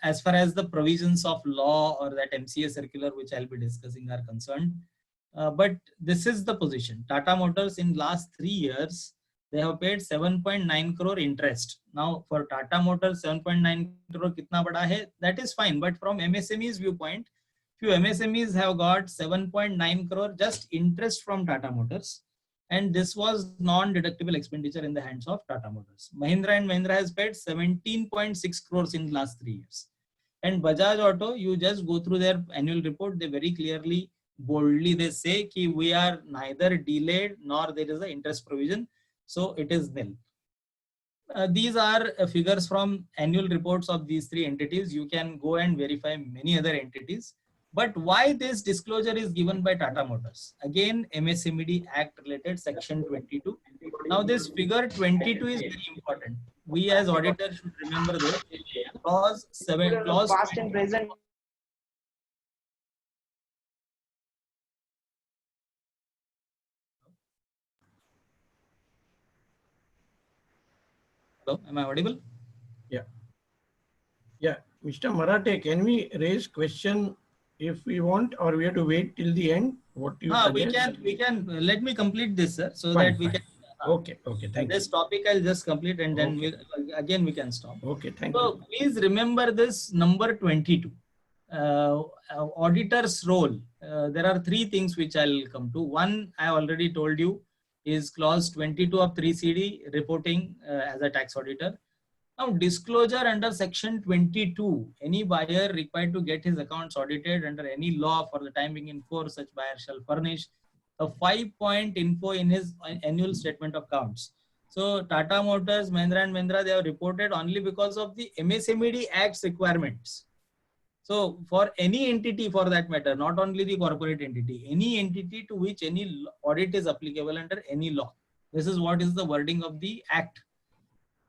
as far as the provisions of law or that MCA circular which I'll be discussing are concerned. But this is the position. Tata Motors in last 3 years, they have paid 7.9 crore interest. Now for Tata Motors 7.9 crore kitna bada hai, that is fine, but from MSME's viewpoint, few MSMEs have got 7.9 crore just interest from Tata Motors, and this was non-deductible expenditure in the hands of Tata Motors. Mahindra and Mahindra has paid 17.6 crores in last 3 years. And Bajaj Auto, you just go through their annual report, they very clearly, boldly they say ki we are neither delayed nor there is an interest provision. So it is nil. These are figures from annual reports of these 3 entities. You can go and verify many other entities. But why this disclosure is given by Tata Motors? Again, MSMED Act related section 22. Now this figure 22 is very important. We as auditors should remember this. Clause 7, clause past and present. Hello, am I audible? Yeah. Yeah. Mr. Marathe, can we raise question if we want, or we have to wait till the end? What do you suggest? We can, let me complete this, sir, so Fine, that we fine. can. Okay, thank this topic I'll just complete and then Okay. again we can stop. you. Okay, thank So you. please remember this number 22. Auditor's role. There are 3 things which I'll come to. One, I already told you, is clause 22 of 3CD, reporting as a tax auditor. Now disclosure under section 22, any buyer required to get his accounts audited under any law for the time being in force, such buyer shall furnish a 5-point info in his annual statement of accounts. So Tata Motors, Mahindra and Mahindra, they have reported only because of the MSMED Act's requirements. So for any entity for that matter, not only the corporate entity, any entity to which any audit is applicable under any law. This is what is the wording of the act.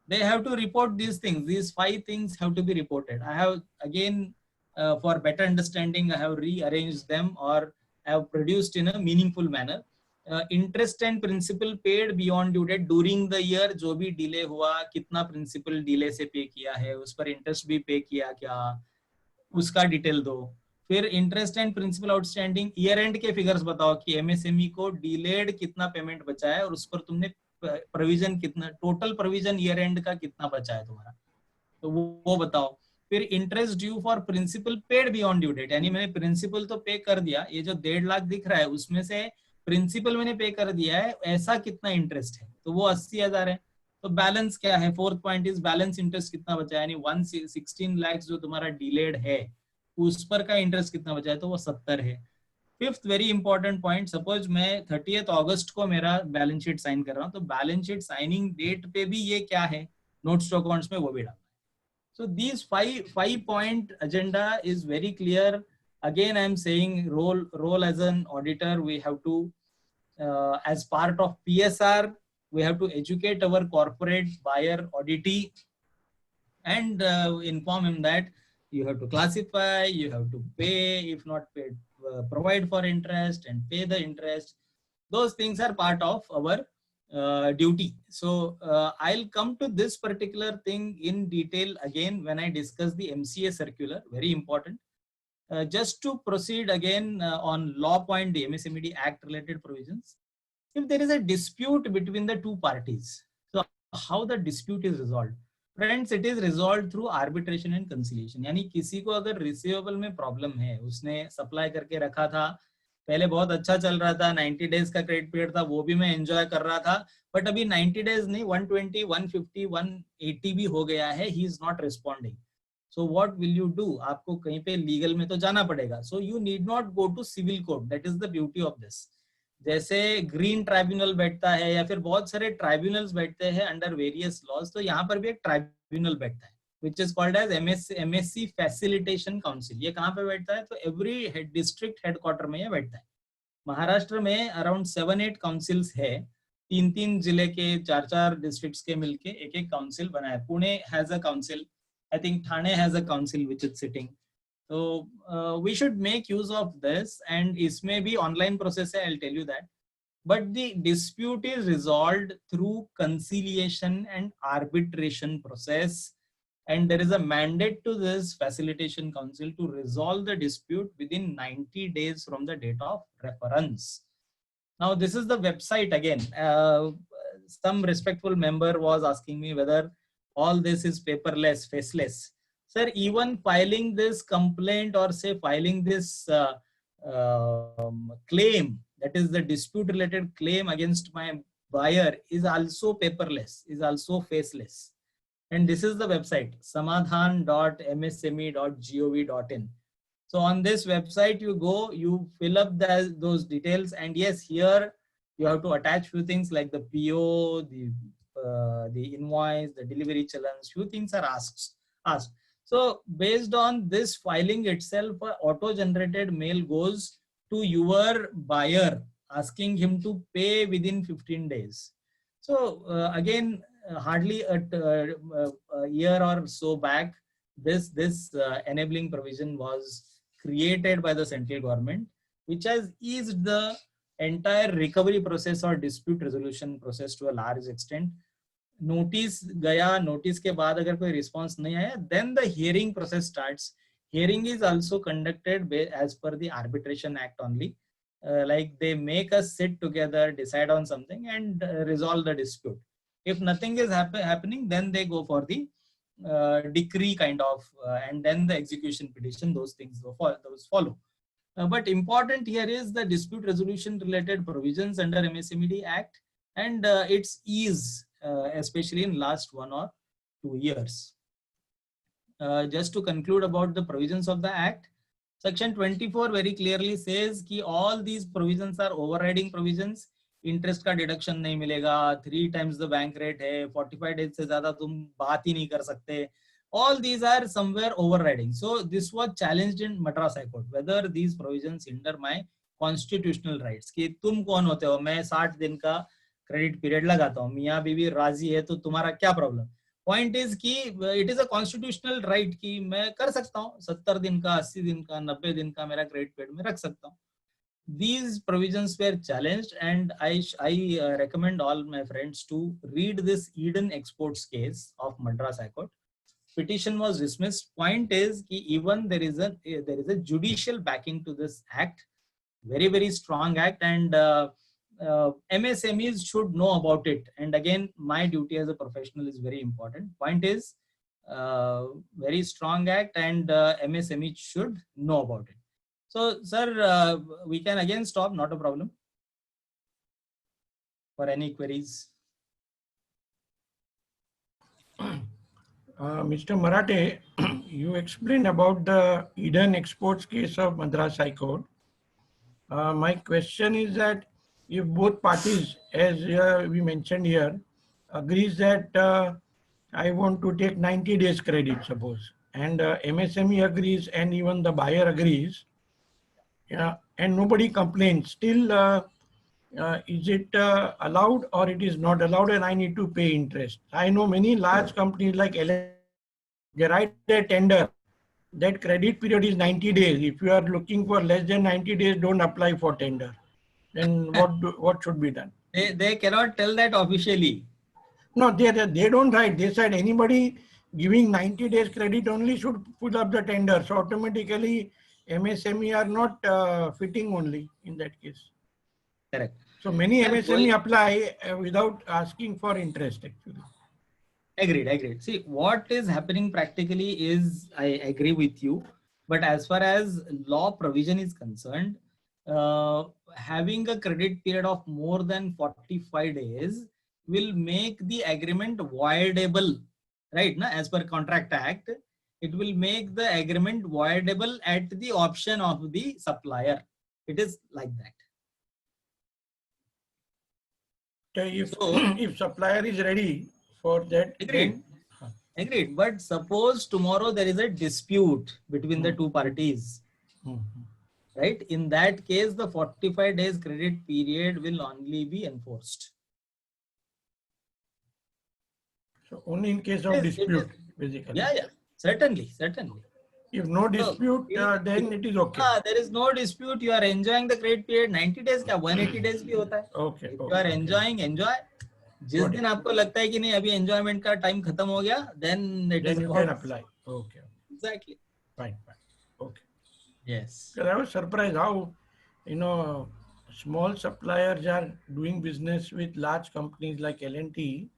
They have to report these things. These 5 things have to be reported. I have again, for better understanding, I have rearranged them or have produced in a meaningful manner. Interest and principal paid beyond due date during the year, जो भी delay हुआ, कितना principal delay से pay किया है, उस पर interest भी pay किया क्या, उसका detail दो. फिर interest and principal outstanding year end के फिगर्स बताओ कि एमएसएमई को डिलेड कितना पेमेंट बचा है और उस पर तुमने प्रोविजन कितना, टोटल प्रोविजन ईयर एंड का कितना बचा है तुम्हारा, तो वो बताओ. फिर interest due for principal paid beyond due date, यानी मैंने प्रिंसिपल तो पे कर दिया, ये जो 1.5 लाख दिख रहा है उसमें से प्रिंसिपल मैंने पे कर दिया है, ऐसा कितना इंटरेस्ट है, तो वो 80,000 है. तो बैलेंस क्या है, 4th point is balance interest कितना बचा है, यानी 116 लाख जो तुम्हारा डिलेड है उस पर का इंटरेस्ट कितना बचा है, तो वो 70 है. 5th very important point, suppose मैं 30th अगस्त को मेरा बैलेंस शीट साइन कर रहा हूँ, तो बैलेंस शीट साइनिंग डेट पे भी ये क्या है, नोट्स टू अकाउंट्स में वो भी डालना है. So these 5 point agenda is very clear. Again, I am saying role as an auditor, we have to, as part of PSR, we have to educate our corporate buyer auditee and inform him that you have to classify, you have to pay, if not paid, provide for interest and pay the interest. Those things are part of our duty. So I'll come to this particular thing in detail again when I discuss the MCA circular, very important. Just to proceed again on law point, the MSMED Act related provisions. If there is a dispute between the 2 parties, so how the dispute is resolved? Friends, it is resolved through arbitration and conciliation. यानी किसी को अगर receivable में problem है, उसने supply करके रखा था, पहले बहुत अच्छा चल रहा था, 90 डेज का क्रेडिट पीरियड था, वो भी मैं एंजॉय कर रहा था, बट अभी 90 डेज नहीं, 120, 150, 180 भी हो गया है, he is not responding. So what will you do? आपको कहीं पे लीगल में तो जाना पड़ेगा. So you need not go to civil court. That is the beauty of this. जैसे ग्रीन ट्राइब्यूनल बैठता है या फिर बहुत सारे ट्राइब्यूनल्स बैठते हैं अंडर वेरियस लॉज, तो यहाँ पर भी एक ट्राइब्यूनल बैठता है which is called as MSC facilitation council. ये कहाँ पे बैठता है? तो एवरी डिस्ट्रिक्ट हेडक्वार्टर में ये बैठता है। महाराष्ट्र में अराउंड 7-8 काउंसिल्स है, 3-3 जिले के, 4-4 डिस्ट्रिक्ट्स के मिलके एक एक काउंसिल बना है। Pune has a council, I think Thane has a council which is sitting. तो we should make use of this, and इसमें भी ऑनलाइन प्रोसेस है, I will tell you that, but the dispute is resolved through conciliation and arbitration process, and there is a mandate to this facilitation council to resolve the dispute within 90 days from the date of reference. Now this is the website again. Some respectful member was asking me whether all this is paperless, faceless. Sir, even filing this complaint or say filing this claim, that is the dispute related claim against my buyer, is also paperless, is also faceless. And this is the website, samadhan.msme.gov.in. So on this website you go, you fill up those details, and yes, here you have to attach few things like the PO, the invoice, the delivery challenge, few things are asked. So based on this filing itself, auto-generated mail goes to your buyer asking him to pay within 15 days. So again, hardly a year or so back, this enabling provision was created by the central government, which has eased the entire recovery process or dispute resolution process to a large extent. Notice गया, notice के बाद अगर कोई response नहीं आया, then the hearing process starts. Hearing is also conducted as per the arbitration act only. Like they make us sit together, decide on something and resolve the dispute. If nothing is happening, then they go for the decree kind of, and then the execution petition, those things follow. But important here is the dispute resolution related provisions under MSMED Act and its ease, especially in last 1 or 2 years. Just to conclude about the provisions of the Act, Section 24 very clearly says कि all these provisions are overriding provisions. Interest का deduction नहीं मिलेगा, 3 times the bank rate है, 45 days से ज़्यादा तुम बात ही नहीं कर सकते. All these are somewhere overriding. So this was challenged in Madras High Court, whether these provisions hinder my constitutional rights. कि तुम कौन होते हो, मैं 60 दिन का क्रेडिट पीरियड लगाता हूँ, मियाँ बीवी राजी है तो तुम्हारा क्या प्रॉब्लम? पॉइंट इज कि it is a constitutional right कि मैं कर सकता हूँ 70 दिन का, 80 दिन का, 90 दिन का मेरा क्रेडिट पीरियड में रख सकता हूँ. These provisions were challenged, and I recommend all my friends to read this Eden Exports case of Madras High Court. Petition was dismissed. Point is कि even there is a judicial backing to this act, very strong act, and MSMEs should know about it. And again, my duty as a professional is very important. Point is, very strong act, and MSME should know about it. So, sir, we can again stop, not a problem. For any queries. Mr. Marathe, you explained about the Eden Exports case of Madras High Court. My question is that if both parties, as we mentioned here, agrees that I want to take 90 days credit, suppose, and MSME agrees and even the buyer agrees, yeah, and nobody complains, still is it allowed or it is not allowed and I need to pay interest? I know many large companies like they write a tender that credit period is 90 days. If you are looking for less than 90 days, don't apply for tender. Then what should be done? They cannot tell that officially. No, they don't write. They said anybody giving 90 days credit only should put up the tender. So automatically MSME are not fitting only in that case. Correct. So many MSME apply without asking for interest actually. Agreed. See, what is happening practically is, I agree with you, but as far as law provision is concerned, having a credit period of more than 45 days will make the agreement voidable, right? Na? As per Contract Act, it will make the agreement voidable at the option of the supplier. It is like that. if So if supplier is ready for that, agreed, agreed. But suppose tomorrow there is a dispute between the two parties, then right? In that case, the 45 days credit period will only be enforced. so only in case of It is, dispute, basically. yeah, yeah, certainly, certainly. If no So, dispute, then it is okay. there is no dispute. You are enjoying the credit period. 90 days क्या 180 days भी होता है. Okay. If you are enjoying, enjoy. जिस Got it. दिन आपको लगता है कि नहीं अभी enjoyment का time खत्म हो गया, then it is Then you about can apply. Okay. exactly. Fine. Okay. Yes. Because I was surprised how, small suppliers are doing business with large companies like L&T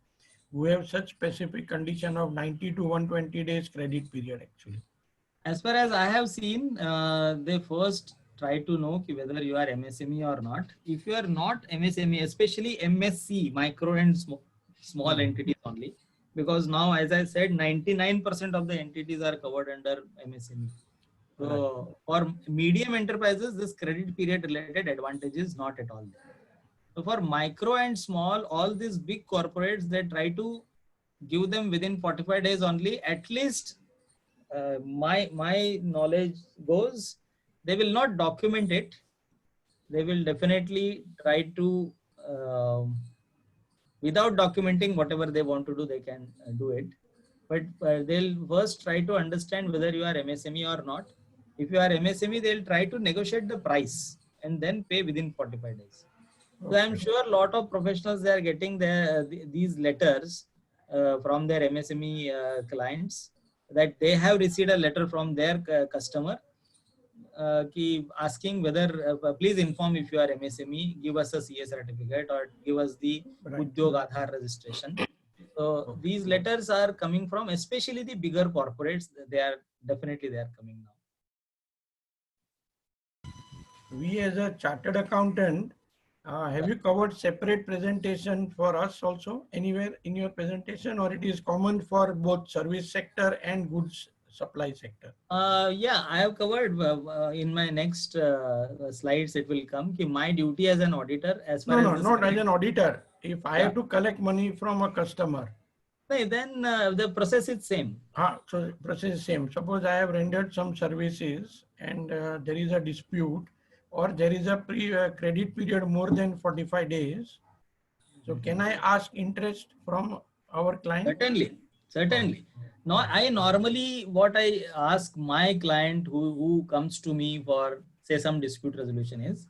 who have such specific condition of 90 to 120 days credit period actually. As far as I have seen, they first try to know ki whether you are MSME or not. If you are not MSME, especially MSC, micro and small entities only, because now, as I said, 99% of the entities are covered under MSME. So for medium enterprises, this credit period related advantage is not at all there. So for micro and small, all these big corporates, they try to give them within 45 days only, at least my knowledge goes, they will not document it. They will definitely try to, without documenting whatever they want to do, they can do it. But they'll first try to understand whether you are MSME or not. If you are MSME, they'll try to negotiate the price and then pay within 45 days. So I'm sure a lot of professionals, they are getting these letters from their MSME clients, that they have received a letter from their customer asking whether please inform if you are MSME, give us a CA certificate or give us the Udyog Aadhaar registration. So these letters are coming from especially the bigger corporates. They are coming now. We as a chartered accountant, have you covered separate presentation for us also anywhere in your presentation, or it is common for both service sector and goods supply sector? Yeah, I have covered in my next slides. It will come. My duty as an auditor, as far No, as not as an auditor. If I have to collect money from a customer, then the process is same. so process is same. Suppose I have rendered some services and there is a dispute, or there is a credit period more than 45 days. So can I ask interest from our client? Certainly, certainly. No, I normally, what I ask my client who comes to me for say some dispute resolution is,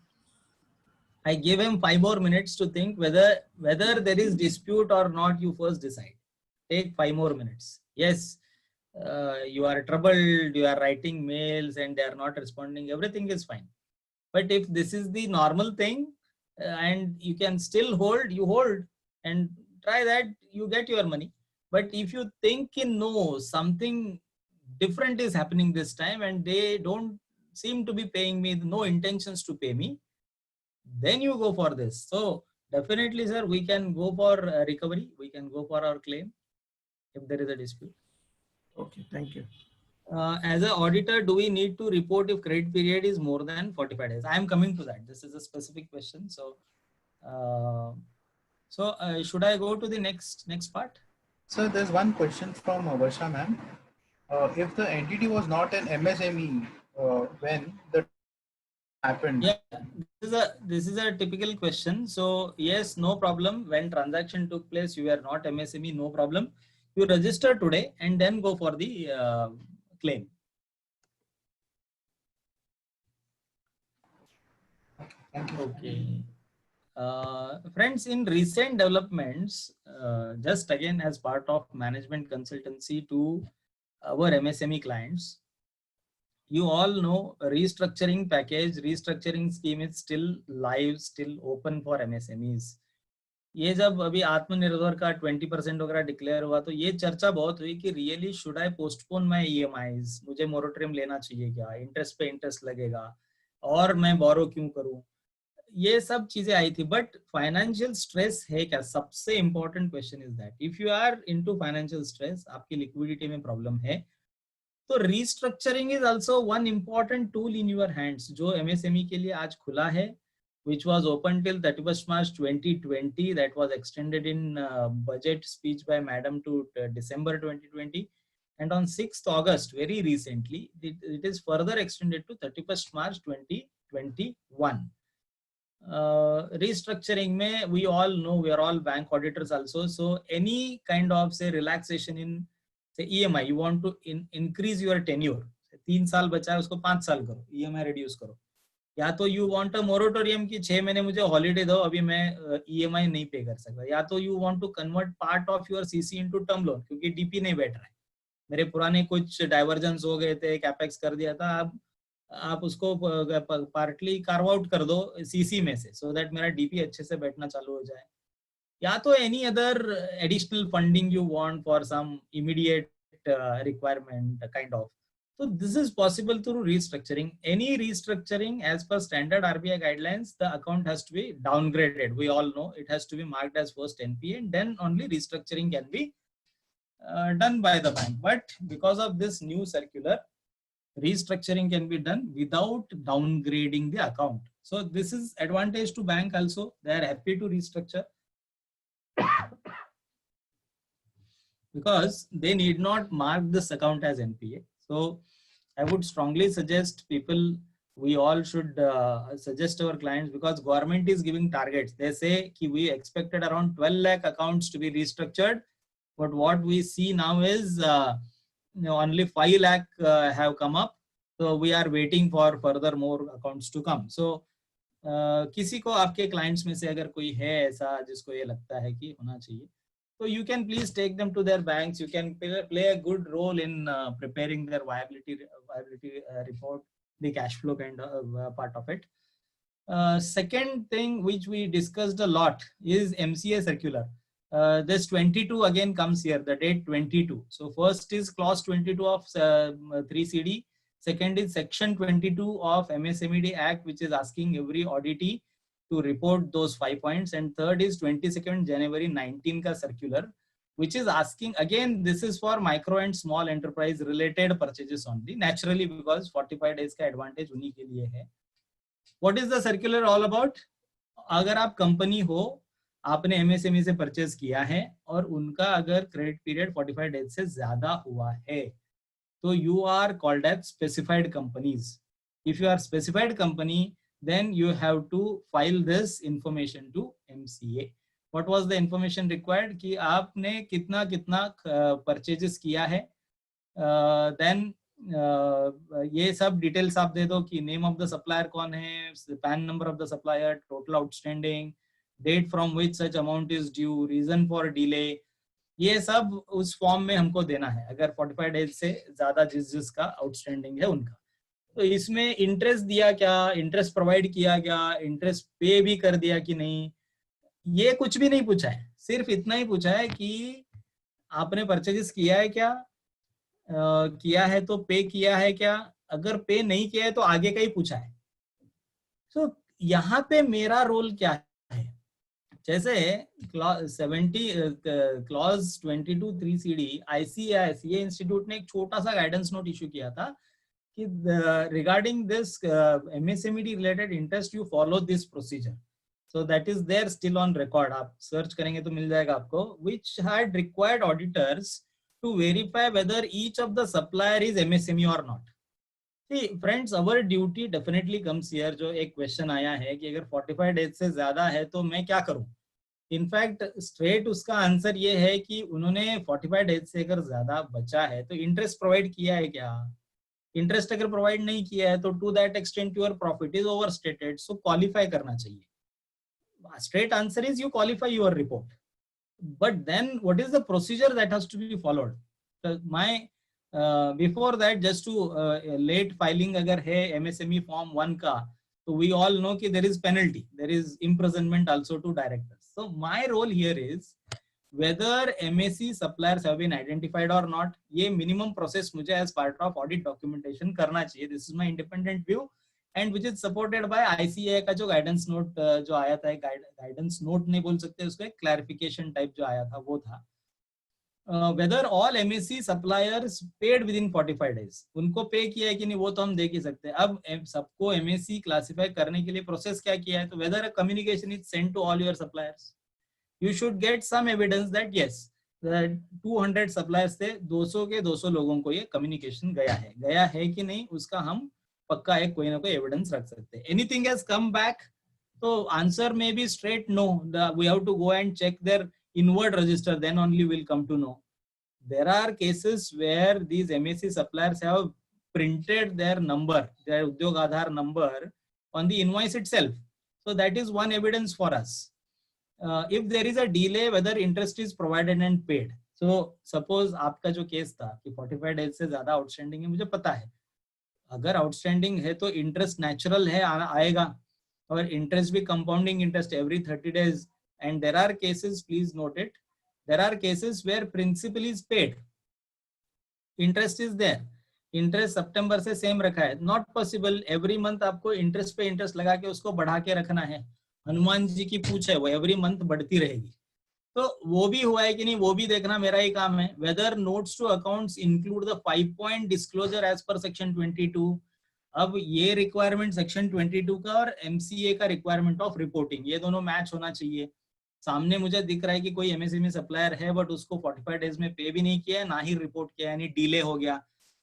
I give him 5 more minutes to think whether there is dispute or not. You first decide. Take 5 more minutes. Yes, you are troubled. You are writing mails and they are not responding. Everything is fine. But if this is the normal thing and you can still hold, you hold and try that, you get your money. But if you think no, something different is happening this time and they don't seem to be paying me, no intentions to pay me, then you go for this. So definitely, sir, we can go for recovery. We can go for our claim if there is a dispute. Okay, thank you. As an auditor, do we need to report if credit period is more than 45 days? I am coming to that. This is a specific question. So, should I go to the next part? So there's one question from Varsha ma'am. If the entity was not an MSME, when the happened? Yeah, this is a typical question. So yes, no problem. When transaction took place, you are not MSME, no problem. You register today and then go for the claim. Thank you. Okay. Friends, in recent developments, just again as part of management consultancy to our MSME clients, you all know restructuring package, restructuring scheme is still live, still open for MSMEs. ये जब अभी आत्मनिर्भर का 20% वगैरह declare हुआ तो ये चर्चा बहुत हुई कि really should I postpone my EMIs, मुझे मोरेटोरियम लेना चाहिए क्या, इंटरेस्ट पे इंटरेस्ट लगेगा और मैं बोरो क्यों करूं, ये सब चीजें आई थी. बट फाइनेंशियल स्ट्रेस है क्या? सबसे important question is that if you are into financial stress, आपकी लिक्विडिटी में प्रॉब्लम है, तो restructuring is also one important tool in your hands जो एमएसएमई के लिए आज खुला है. which was open till 31st March 2020. That was extended in budget speech by Madam to December 2020. And on 6th August, very recently, it is further extended to 31st March 2021. Restructuring mein, we all know, we are all bank auditors also. So any kind of say relaxation in say EMI, you want to increase your tenure. 3 साल बचा है उसको 5 साल करो, EMI reduce करो. या तो you want a moratorium की 6 महीने मुझे हॉलीडे दो, अभी मैं EMI नहीं पे कर सकता. या तो you want to convert part of your CC into term loan, क्योंकि DP नहीं बैठ रहा है. मेरे पुराने कुछ डाइवर्जेंस हो गए थे, कैपेक्स कर दिया था, अब आप उसको पार्टली कार्व आउट कर दो CC में से, सो दैट मेरा DP अच्छे से बैठना चालू हो जाए. या तो any other additional funding you want for some immediate requirement kind of. So this is possible through restructuring. Any restructuring as per standard RBI guidelines, the account has to be downgraded. We all know it has to be marked as first NPA, and then only restructuring can be done by the bank. But because of this new circular, restructuring can be done without downgrading the account. So this is advantage to bank also. They are happy to restructure because they need not mark this account as NPA. So I would strongly suggest people, we all should suggest our clients, because government is giving targets. They say ki we expected around 12 lakh accounts to be restructured, but what we see now is only 5 lakh have come up. So we are waiting for further more accounts to come. So किसी को आपके clients में से अगर कोई है ऐसा जिसको ये लगता है कि होना चाहिए, so you can please take them to their banks. You can play a good role in preparing their viability report, the cash flow kind of part of it. Second thing which we discussed a lot is MCA circular. This 22 again comes here, the date 22. So first is clause 22 of 3CD. Second is section 22 of MSMED Act, which is asking every auditee to report those 5 points. And third is 22nd January 19 ka circular, which is asking, again, this is for micro and small enterprise related purchases only, naturally, because 45 days का advantage उन्हीं के लिए है. What is the circular all about? अगर आप company हो, आपने MSME से परचेज किया है और उनका अगर क्रेडिट पीरियड 45 डेज से ज्यादा हुआ है, तो you are called as specified companies. If you are specified company, then you have to file this information to MCA. What was the information required? कि आपने कितना कितना परचेजेस किया है, then ये सब डिटेल्स आप दे दो कि नेम ऑफ द सप्लायर कौन है, PAN number of the supplier, total outstanding, date from which such amount is due, reason for delay, ये सब उस फॉर्म में हमको देना है अगर 45 डेज से ज्यादा जिसका आउटस्टैंडिंग है उनका. तो इसमें इंटरेस्ट दिया क्या, इंटरेस्ट प्रोवाइड किया क्या, इंटरेस्ट पे भी कर दिया कि नहीं, ये कुछ भी नहीं पूछा है. सिर्फ इतना ही पूछा है कि आपने परचेजेस किया है क्या, किया है तो पे किया है क्या, अगर पे नहीं किया है तो आगे का ही पूछा है. तो यहाँ पे मेरा रोल क्या है, जैसे क्लॉज 22 3CD ICAI इंस्टीट्यूट ने एक छोटा सा गाइडेंस नोट इशू किया था कि regarding this MSMED related interest you follow this procedure. So that is there still on record, आप सर्च करेंगे तो मिल जाएगा आपको, which had required auditors to verify whether each of the supplier is MSME or not. See friends, our duty definitely comes here. जो एक question आया है कि अगर 45 डेज से ज्यादा है तो मैं क्या करूं. इनफैक्ट स्ट्रेट उसका आंसर ये है कि उन्होंने 45 डेज से अगर ज्यादा बचा है तो इंटरेस्ट प्रोवाइड किया है क्या. इंटरेस्ट अगर प्रोवाइड नहीं किया है तो to that extent your profit is over stated, so qualify करना चाहिए. Straight answer is you qualify your report. But then what is the procedure that has to be followed? Before that, just to late filing अगर है MSME form 1 का, तो we all know कि there is penalty, there is imprisonment also to directors. So my role here is whether MSE suppliers have been identified or not. ये minimum process मुझे as part of audit documentation करना चाहिए. This is my independent view and which is supported by ICAI का जो guidance note जो आया था, guidance note नहीं बोल सकते उसको, एक क्लैरिफिकेशन टाइप जो आया था वो था. whether all MSc suppliers paid within 45 days. उनको पे किया है कि नहीं वो तो हम देख ही सकते हैं. अब सबको MSc क्लासिफाई करने के लिए प्रोसेस क्या किया है, तो whether a communication is sent to all your suppliers, you should get some evidence that yes, 200 suppliers थे, 200 के 200 लोगों को ये कम्युनिकेशन गया है कि नहीं, उसका हम पक्का एक कोई ना कोई एविडेंस रख सकते हैं. एनीथिंग हैज कम बैक, तो आंसर में be straight no. We have to go and check their inward register, then only we'll come to know. There are cases where these MSc suppliers have printed their number, their Udyog Aadhar number on the invoice itself. So that is one evidence for us. If there is a delay, whether interest is provided and paid. So suppose आपका जो case था कि 45 days से ज्यादा outstanding है, मुझे पता है अगर आउटस्टैंडिंग है तो इंटरेस्ट नेचुरल है आएगा, और इंटरेस्ट भी compounding interest every 30 days. And there are cases, please note it, there are cases where principal is paid, interest is there, interest सितंबर से सेम रखा है. नॉट पॉसिबल एवरी मंथ आपको इंटरेस्ट पे interest लगा के उसको बढ़ा के रखना है. हनुमान जी की पूछ है, वो एवरी मंथ बढ़ती रहेगी. तो वो भी हुआ है कि नहीं वो भी देखना मेरा ही काम है. Whether notes to accounts include the 5-point disclosure as per section 22. अब ये रिक्वायरमेंट सेक्शन 22 का और MCA का रिक्वायरमेंट ऑफ रिपोर्टिंग, ये दोनों मैच होना चाहिए. सामने मुझे दिख रहा है कि कोई MSME सप्लायर है बट उसको 45 days में पे भी नहीं किया है, ना ही रिपोर्ट किया, यानी डिले हो गया.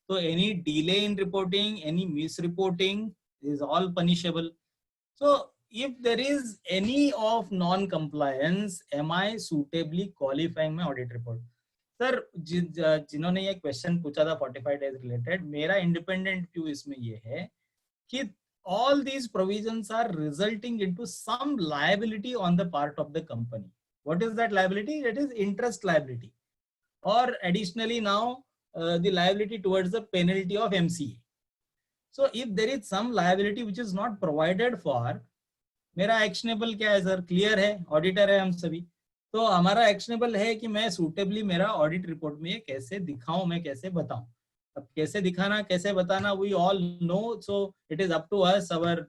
तो any delay in reporting, any miss reporting is all punishable. So if there is any of non-compliance, am I suitably qualifying my audit report? Sir जिन्होंने ये क्वेश्चन पूछा था 45 days रिलेटेड, मेरा इंडिपेंडेंट व्यू इसमें ये है कि all these provisions are resulting into some liability on the part of the company. What is that liability? It is interest liability, or additionally now the liability towards the penalty of MCA. So if there is some liability which is not provided for, मेरा actionable क्या है sir? Clear है, auditor है हम सभी, तो हमारा actionable है कि मैं सूटेबली मेरा ऑडिट रिपोर्ट में ये कैसे दिखाऊं, मैं कैसे बताऊं. अब कैसे दिखाना कैसे बताना we all know. So it is up to us, our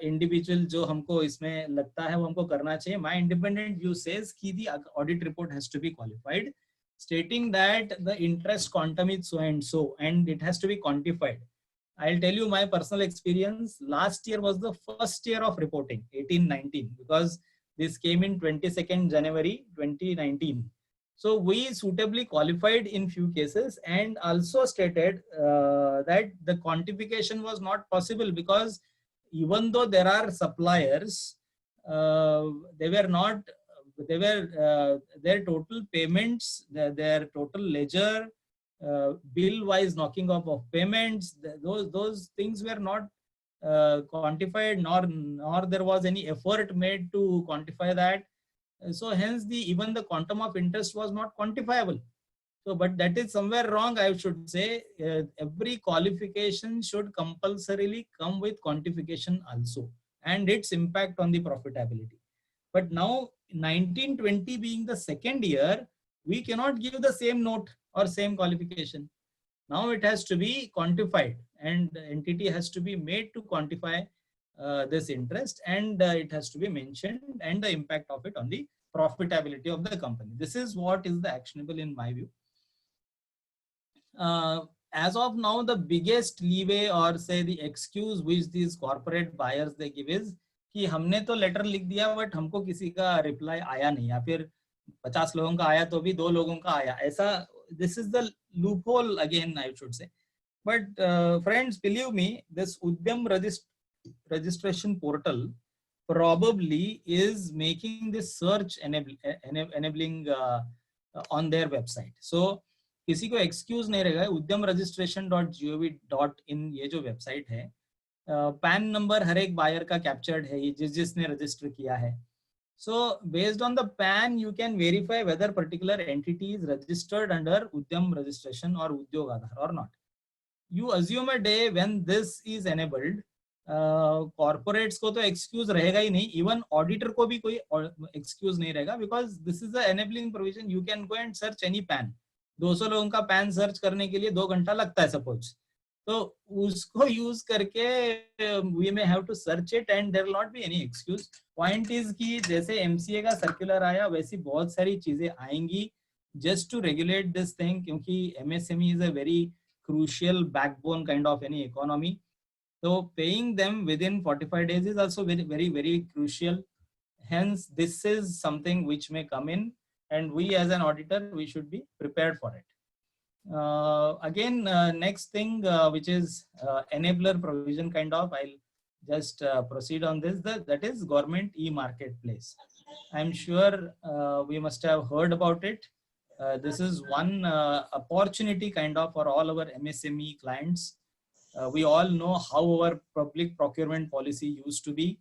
individual जो हमको इसमें लगता है वो हमको करना चाहिए. माय इंडिपेंडेंट व्यू सेज कि the audit report has to be qualified, stating that the interest quantum is so and it has to be quantified. I'll tell you my personal experience. Last year was the first year of reporting, 18-19, because this came in 22nd January 2019. So we suitably qualified in few cases and also stated that the quantification was not possible because even though there are suppliers, their total payments, their total ledger, bill wise knocking off of payments, those things were not quantified, nor there was any effort made to quantify that. So hence even the quantum of interest was not quantifiable. So but that is somewhere wrong, I should say. Every qualification should compulsorily come with quantification also and its impact on the profitability. But now 19-20 being the second year, we cannot give the same note or same qualification. Now it has to be quantified and the entity has to be made to quantify this interest, and it has to be mentioned and the impact of it on the profitability of the company. This is what is the actionable in my view. As of now, the biggest leeway or say the excuse which these corporate buyers they give is कि हमने तो letter लिख दिया but हमको किसी का reply आया नहीं, या फिर 50 लोगों का आया तो भी 2 लोगों का आया, ऐसा. This is the loop hole again, I should say. But friends, believe me, this उद्यम registration portal probably is making this search enabling on their website. So किसी को excuse नहीं रहेगा. udyamregistration.gov.in ये जो वेबसाइट है, पैन नंबर हर एक buyer का कैप्चर्ड है, ये जिसने रजिस्टर किया है. So based on the PAN, you can verify whether particular entity is registered under Udyam registration or Udyog Aadhar or not. You assume a day when this is enabled, corporates को तो excuse रहेगा ही नहीं, even auditor को भी कोई excuse नहीं रहेगा, because this is the enabling provision. You can go and search any PAN. 200 लोगों का PAN सर्च करने के लिए 2 घंटा लगता है सपोज, तो उसको यूज करके we may have to search it and there will not be any excuse. Point is कि जैसे MCA का सर्कुलर आया वैसी बहुत सारी चीजें आएंगी just to regulate this thing, क्योंकि MSME is a very crucial backbone kind of any economy. So paying them within 45 days is also very, very, very crucial. Hence, this is something which may come in, and we as an auditor, we should be prepared for it. Again, next thing, which is enabler provision kind of, I'll just proceed on this, that is government e-marketplace. I'm sure we must have heard about it. This is one opportunity kind of for all our MSME clients. We all know how our public procurement policy used to be,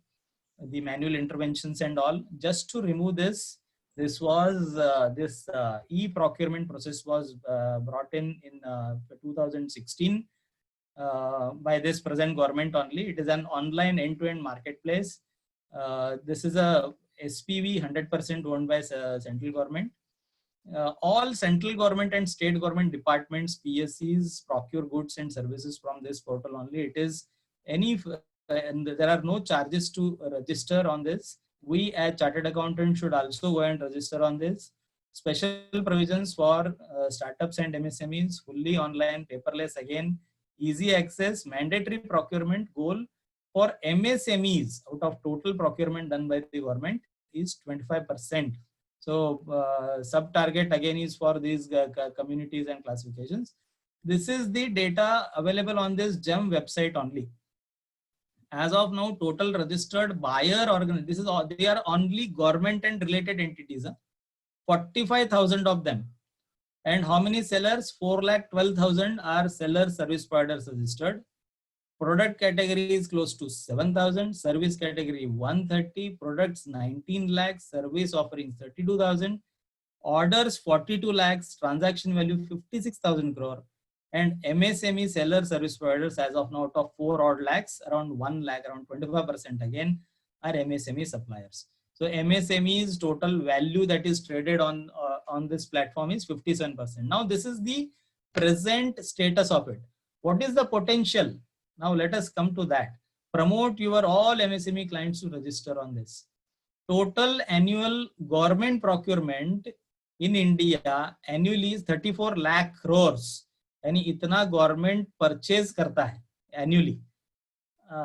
the manual interventions and all. Just to remove this, this e-procurement process was brought in 2016 by this present government only. It is an online end-to-end marketplace. This is a SPV 100% owned by central government. All central government and state government departments, PSCs, procure goods and services from this portal only. It is and there are no charges to register on this. We as chartered accountants should also go and register on this. Special provisions for startups and MSMEs, fully online, paperless, again, easy access, mandatory procurement goal for MSMEs out of total procurement done by the government is 25%. So sub target again is for these communities and classifications. This is the data available on this GEM website only. As of now, total registered buyer organizations, this is all, they are only government and related entities, 45,000 of them. And how many sellers? 4,12,000 are seller service providers registered. Product category is close to 7,000, service category 130, products 19 lakhs, service offerings 32,000, orders 42 lakhs, transaction value 56,000 crore, and MSME seller service providers as of now out of 4 odd lakhs, around 1 lakh, around 25% again are MSME suppliers. So MSME's total value that is traded on this platform is 57%. Now this is the present status of it. What is the potential? Now let us come to that. Promote your all MSME clients to register on this. Total annual government procurement in India annually is 34 lakh crores. यानी इतना government purchase करता है annually.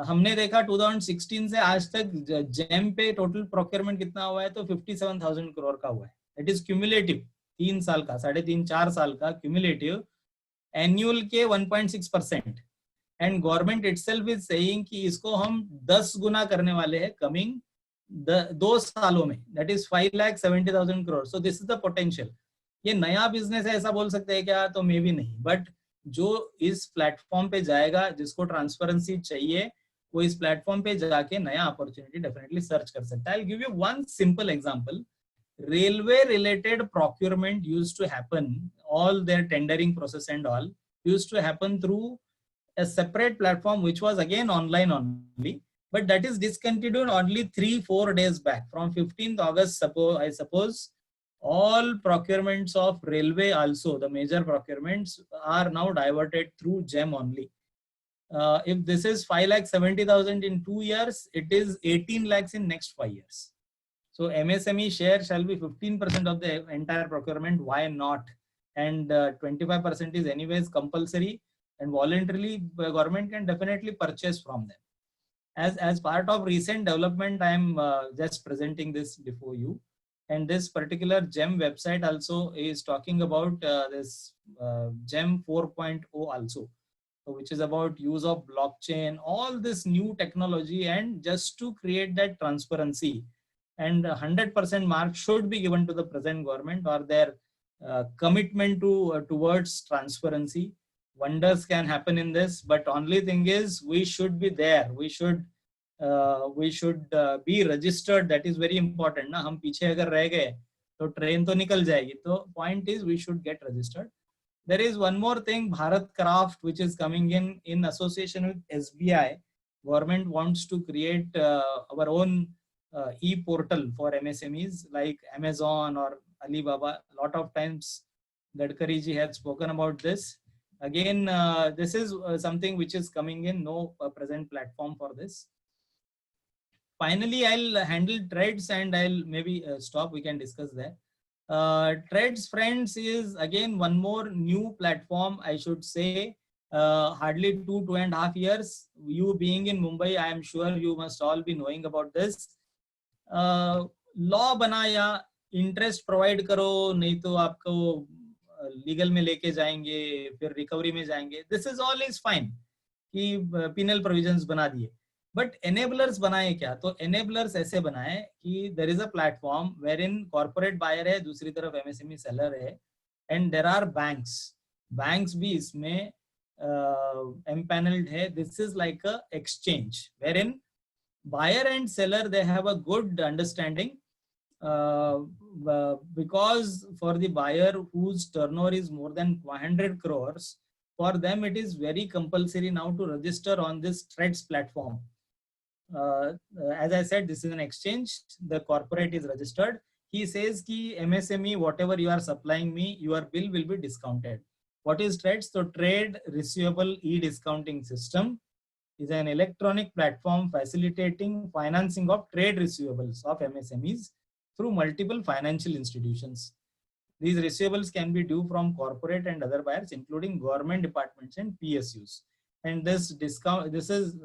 हमने देखा 2016 से आज तक GeM पे टोटल प्रोक्योरमेंट कितना हुआ है, तो 57,000 करोड़ का हुआ है. इट इज क्यूमुलेटिव, 3 साल का, 3.5-4 साल का क्यूमुलेटिव, एनुअल के 1.6%. And government itself is saying कि इसको हम 10 गुना करने वाले हैं कमिंग 2 सालों में. That is 5,70,000 crore. So this is the potential. ये नया बिजनेस है ऐसा बोल सकते हैं क्या? तो मे बी नहीं, बट जो इस प्लेटफॉर्म पे जाएगा, जिसको ट्रांसपेरेंसी चाहिए, वो इस प्लेटफॉर्म पे जाके नया अपॉर्चुनिटी डेफिनेटली सर्च कर सकता है. I will give you one simple example. Railway related procurement used to happen, all their tendering process and all used to happen through a separate platform which was again online only, but that is discontinued only 3-4 days back. From 15th August, I suppose all procurements of railway also, the major procurements, are now diverted through GEM only. If this is 5,70,000 in 2 years, it is 18 lakhs in next 5 years. So MSME share shall be 15% of the entire procurement. Why not? And 25% is anyways compulsory, and voluntarily government can definitely purchase from them. As part of recent development, I am just presenting this before you. And this particular GEM website also is talking about this GEM 4.0 also, so which is about use of blockchain, all this new technology, and just to create that transparency. And 100% mark should be given to the present government or their commitment towards transparency. Wonders can happen in this, but only thing is we should be there. We should be registered. That is very important. ना हम पीछे अगर रह गए तो train तो निकल जाएगी. तो point is we should get registered. There is one more thing, Bharat Craft, which is coming in association with SBI. Government wants to create our own e-portal for MSMEs like Amazon or Alibaba. A lot of times Gadkari ji had spoken about this. Again, this is something which is coming in, no present platform for this. Finally, I'll handle trades and I'll maybe stop. We can discuss that. Trades Friends is again one more new platform, I should say. Hardly 2.5 years. You being in Mumbai, I am sure you must all be knowing about this. Law बनाया, interest provide करो, नहीं तो आपको legal में लेके जाएंगे, फिर recovery में जाएंगे. This is all is fine कि पिनल प्रोविजंस बना दिए, बट एनेबलर्स बनाए क्या? तो एनेबलर्स ऐसे बनाए कि there is a platform wherein corporate buyer है, दूसरी तरफ एमएसएमई सेलर है, एंड देयर आर बैंक्स भी इसमें एम्पैनल्ड है. This is like a exchange wherein buyer and seller, they have a good understanding, because for the buyer whose turnover is more than 100 crores, for them it is very compulsory now to register on this Trades platform. As I said, this is an exchange. The corporate is registered. He says ki MSME, whatever you are supplying me, your bill will be discounted. What is Trades? So trade receivable e-discounting system is an electronic platform facilitating financing of trade receivables of MSMEs through multiple financial institutions. These receivables can be due from corporate and other buyers, including government departments and PSUs. And this is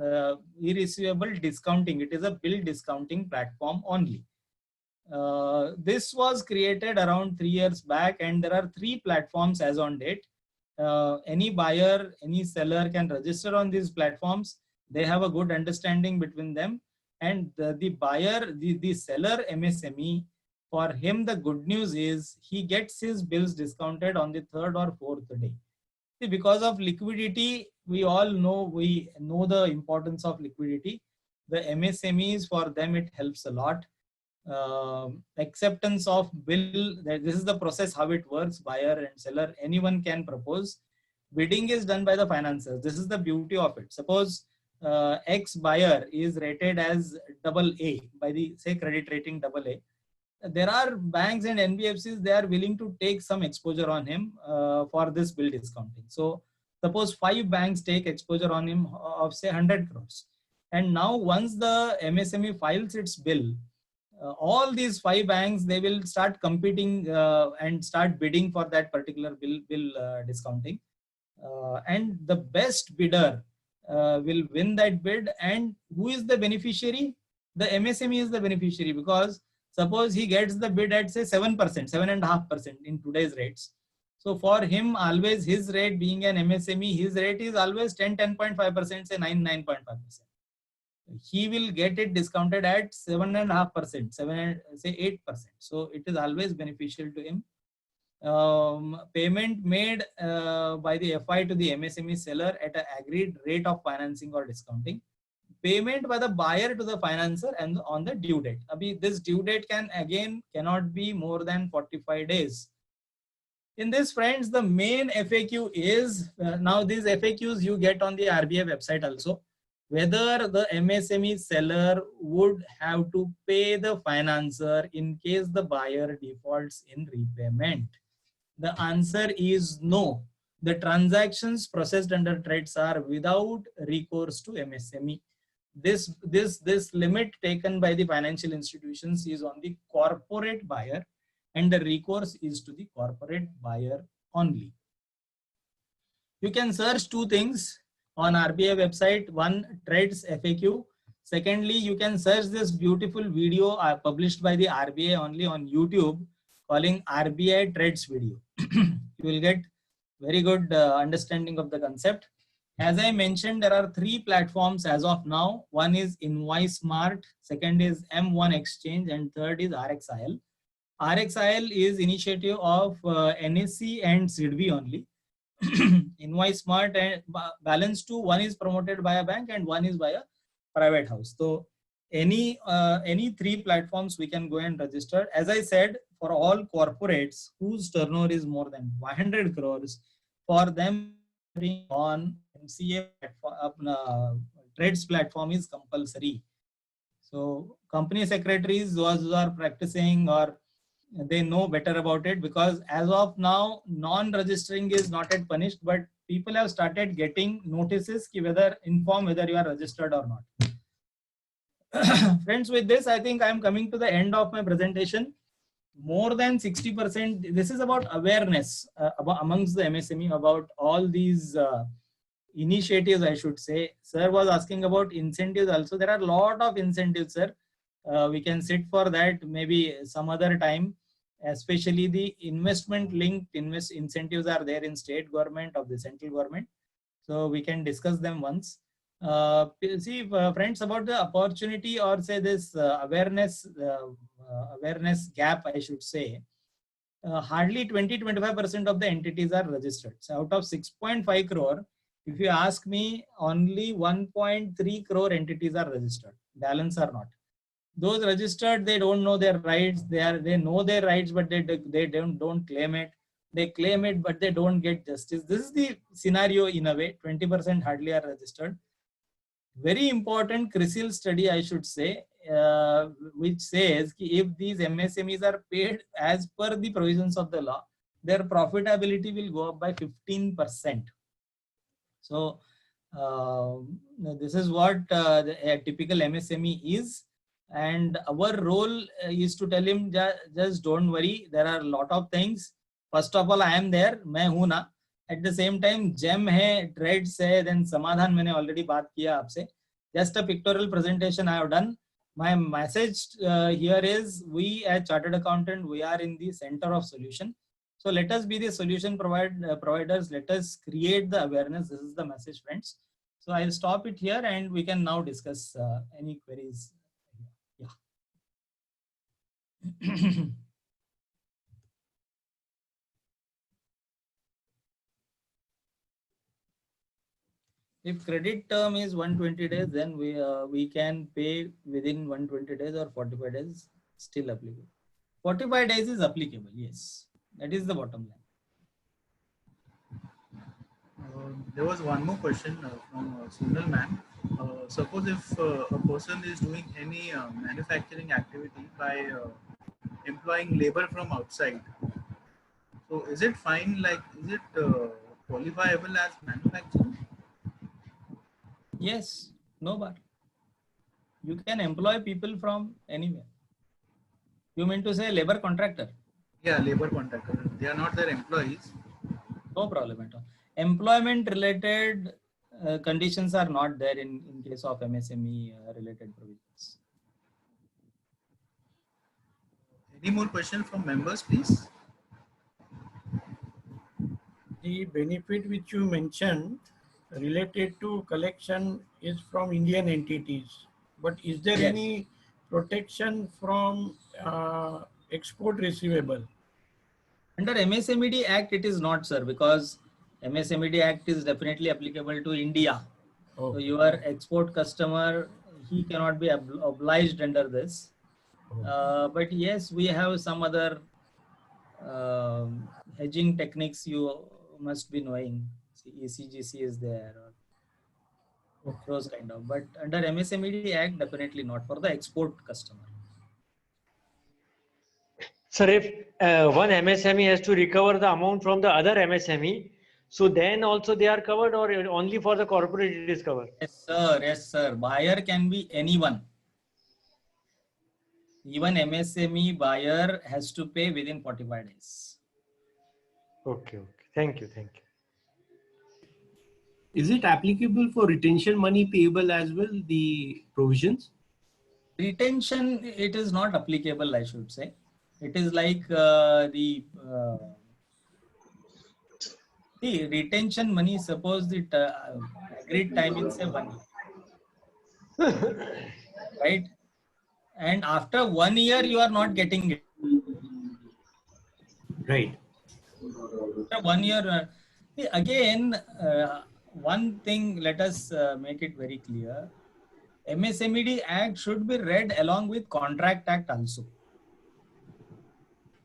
e-receivable discounting. It is a bill discounting platform only. This was created around 3 years back, and there are 3 platforms as on date. Any buyer, any seller can register on these platforms. They have a good understanding between them, and the buyer, the seller MSME, for him the good news is he gets his bills discounted on the 3rd or 4th day. See, because of liquidity, we all know the importance of liquidity. The MSMEs, for them it helps a lot. Acceptance of bill, this is the process how it works. Buyer and seller, anyone can propose. Bidding is done by the financiers. This is the beauty of it. Suppose X buyer is rated as AA by the, say, credit rating AA. There are banks and NBFCs, they are willing to take some exposure on him for this bill discounting. So suppose 5 banks take exposure on him of say 100 crores. And now once the MSME files its bill, all these 5 banks, they will start competing and start bidding for that particular bill discounting. And the best bidder will win that bid. And who is the beneficiary? The MSME is the beneficiary, because suppose he gets the bid at say 7%, 7.5% in today's rates. So for him, always his rate, being an MSME, his rate is always 10.5%, say 9.5%. He will get it discounted at 7.5%, say 8%. So it is always beneficial to him. Payment made by the FI to the MSME seller at an agreed rate of financing or discounting. Payment by the buyer to the financer and on the due date. This due date cannot be more than 45 days. In this, friends, the main FAQ is, now these FAQs you get on the RBI website also, whether the MSME seller would have to pay the financer in case the buyer defaults in repayment. The answer is no. The transactions processed under Trades are without recourse to MSME. This limit taken by the financial institutions is on the corporate buyer, and the recourse is to the corporate buyer only. You can search 2 things on RBI website. One, Trades FAQ. Secondly, you can search this beautiful video published by the RBI only on YouTube, calling RBI Trades video. You will get very good understanding of the concept. As I mentioned, there are 3 platforms as of now. One is InvoiceMart, second is M1 Exchange, and third is RXIL. RXIL is initiative of NSE and SIDBI only. InvoiceSmart and Balance 2, one is promoted by a bank and one is by a private house. So any 3 platforms we can go and register. As I said, for all corporates whose turnover is more than 100 crores, for them on MCA Trades platform is compulsory. So company secretaries, those who are practicing, or they know better about it, because as of now, non-registering is not yet punished, but people have started getting notices whether you are registered or not. Friends, with this, I think I am coming to the end of my presentation. more than 60%. This is about awareness amongst the MSME about all these initiatives, I should say. Sir was asking about incentives also. There are a lot of incentives, sir. We can sit for that maybe some other time. Especially the investment linked incentives are there in state government of the central government. So we can discuss them once. Friends, about the opportunity or say this awareness gap, I should say, hardly 20-25% of the entities are registered. So out of 6.5 crore, if you ask me, only 1.3 crore entities are registered. Balance are not. Those registered, they don't know their rights. They know their rights, but they don't claim it. They claim it, but they don't get justice. This is the scenario in a way. 20% hardly are registered. Very important CRISIL study, I should say, which says if these MSMEs are paid as per the provisions of the law, their profitability will go up by 15%. So this is what a typical MSME is. And our role is to tell him, just don't worry, there are a lot of things. First of all, I am there, मैं हूं ना. At the same time, GEM है, TRADES है, then समाधान मैंने already बात किया आपसे. Just a pictorial presentation I have done. My message here is, we as chartered accountant, we are in the center of solution. So let us be the solution providers. Let us create the awareness. This is the message, friends. So I'll stop it here and we can now discuss any queries. Yeah. If credit term is 120 days, then we can pay within 120 days or 45 days, still applicable. 45 days is applicable, yes. That is the bottom line. There was one more question from Sunil ma'am. Suppose if a person is doing any manufacturing activity by employing labor from outside, so is it fine? Like, is it qualifiable as manufacturing? Yes, no bar. You can employ people from anywhere. You mean to say labor contractor? Yeah, labor contractor. They are not their employees. No problem at all. Employment related conditions are not there in case of MSME related provisions. Any more questions from members, please? The benefit which you mentioned related to collection is from Indian entities. But is there Yes. any protection from export receivable? Under MSMED Act, it is not, sir, because MSMED Act is definitely applicable to India. Oh. So your export customer, he cannot be obliged under this. But yes, we have some other hedging techniques you must be knowing. ECGC is there, or those kind of. But under MSMED Act, definitely not for the export customer. Sir, if one MSME has to recover the amount from the other MSME, so then also they are covered, or only for the corporate it is covered? Yes, sir. Yes, sir. Buyer can be anyone. Even MSME buyer has to pay within 45 days. Okay, okay. Thank you, thank you. Is it applicable for retention money payable as well, the provisions? Retention, it is not applicable, I should say. It is like the retention money, suppose the agreed time in say 1 year. Right? And after 1 year, you are not getting it. Right. After 1 year, again, one thing, let us make it very clear. MSMED Act should be read along with Contract Act also.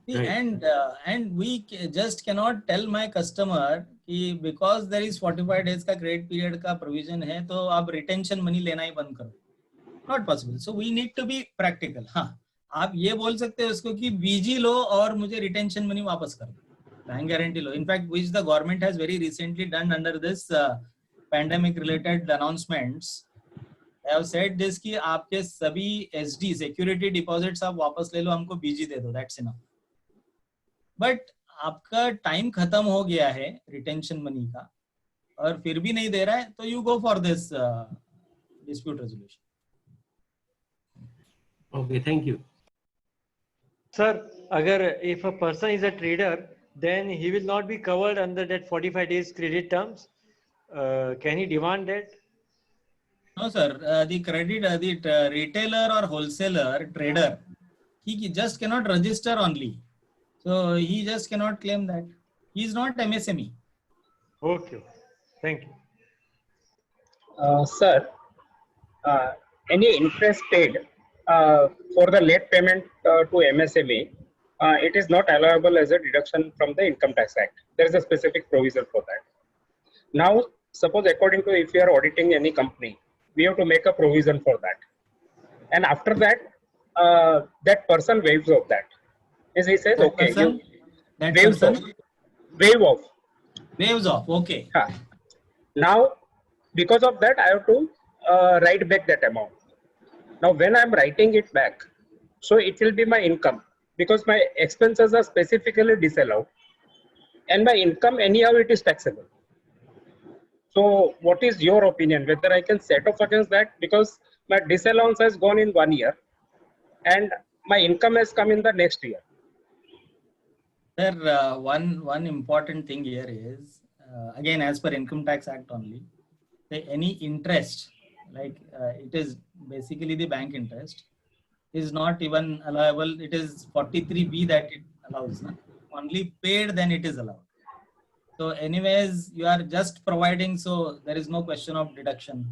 Right. And we just cannot tell my customer कि because there is 45 days का credit period का provision है, तो आप retention money लेना ही बंद करो. Not possible. So we need to be practical. हाँ, आप ये बोल सकते हो उसको कि BG लो और मुझे retention money वापस कर दो. Bank guarantee low. In fact, which the government has very recently done under this pandemic related announcements. I have said this कि आपके सभी SD security deposits आप वापस ले लो, हमको BG दे दो. That's enough. बट आपका टाइम खत्म हो गया है रिटेंशन मनी का और फिर भी नहीं दे रहा है, तो you go for this dispute resolution. Okay, thank you. Sir, agar if a person is a trader, then he will not be covered under that 45 days credit terms. Can he demand that? No, sir. The credit, the retailer or wholesaler, trader, he just cannot register only. So he just cannot claim that. He is not MSME. Okay. Thank you. Sir, any interest paid for the late payment to MSME, it is not allowable as a deduction from the Income Tax Act. There is a specific provision for that. Now, suppose according to if you are auditing any company, we have to make a provision for that. And after that, that person waives off that. As he says, That okay, person, you that waives person off. Waive off. waves off. Okay. Huh. Now, because of that, I have to write back that amount. Now, when I'm writing it back, so it will be my income because my expenses are specifically disallowed, and my income anyhow it is taxable. So, what is your opinion? Whether I can set off against that because my disallowance has gone in 1 year, and my income has come in the next year. Sir, one important thing here is again as per Income Tax Act only, any interest like it is basically the bank interest is not even allowable. It is 43B that it allows. Na? Only paid then it is allowed. So anyways, you are just providing, so there is no question of deduction,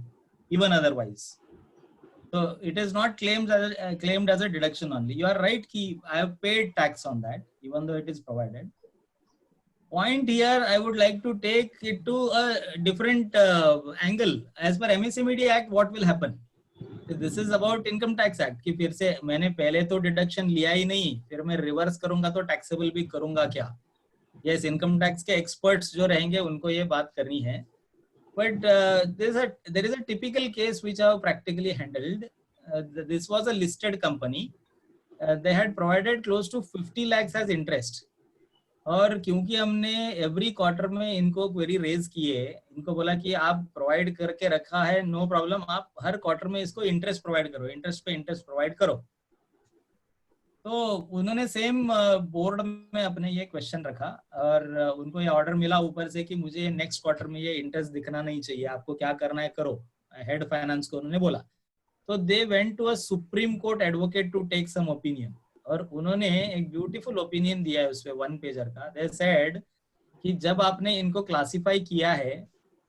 even otherwise. So it is not claimed as a deduction only. You are right, ki I have paid tax on that, even though it is provided. Point here, I would like to take it to a different angle. As per MSMED Act, what will happen? This is about Income Tax Act. कि फिर से मैंने पहले तो deduction लिया ही नहीं, फिर मैं रिवर्स करूंगा तो टैक्सेबल भी करूंगा क्या? Yes, इनकम टैक्स के एक्सपर्ट्स जो रहेंगे उनको ये बात करनी है. But there is a typical case which I have practically handled. This was a listed company. They had provided close to 50 lakhs as interest. और क्योंकि हमने एवरी क्वार्टर में इनको क्वेरी रेज किए, इनको बोला कि आप प्रोवाइड करके रखा है, नो प्रॉब्लम, आप हर क्वार्टर में इसको इंटरेस्ट प्रोवाइड करो, इंटरेस्ट पे इंटरेस्ट प्रोवाइड करो. तो उन्होंने सेम बोर्ड में अपने ये क्वेश्चन रखा और उनको ये ऑर्डर मिला ऊपर से कि मुझे नेक्स्ट क्वार्टर में ये इंटरेस्ट दिखना नहीं चाहिए, आपको क्या करना है करो. हेड फाइनेंस को उन्होंने बोला. तो they went to a supreme court advocate to take some opinion और उन्होंने एक ब्यूटीफुल ओपिनियन दिया है उसपे 1 पेजर का. दे सेड कि जब आपने इनको क्लासिफाई किया है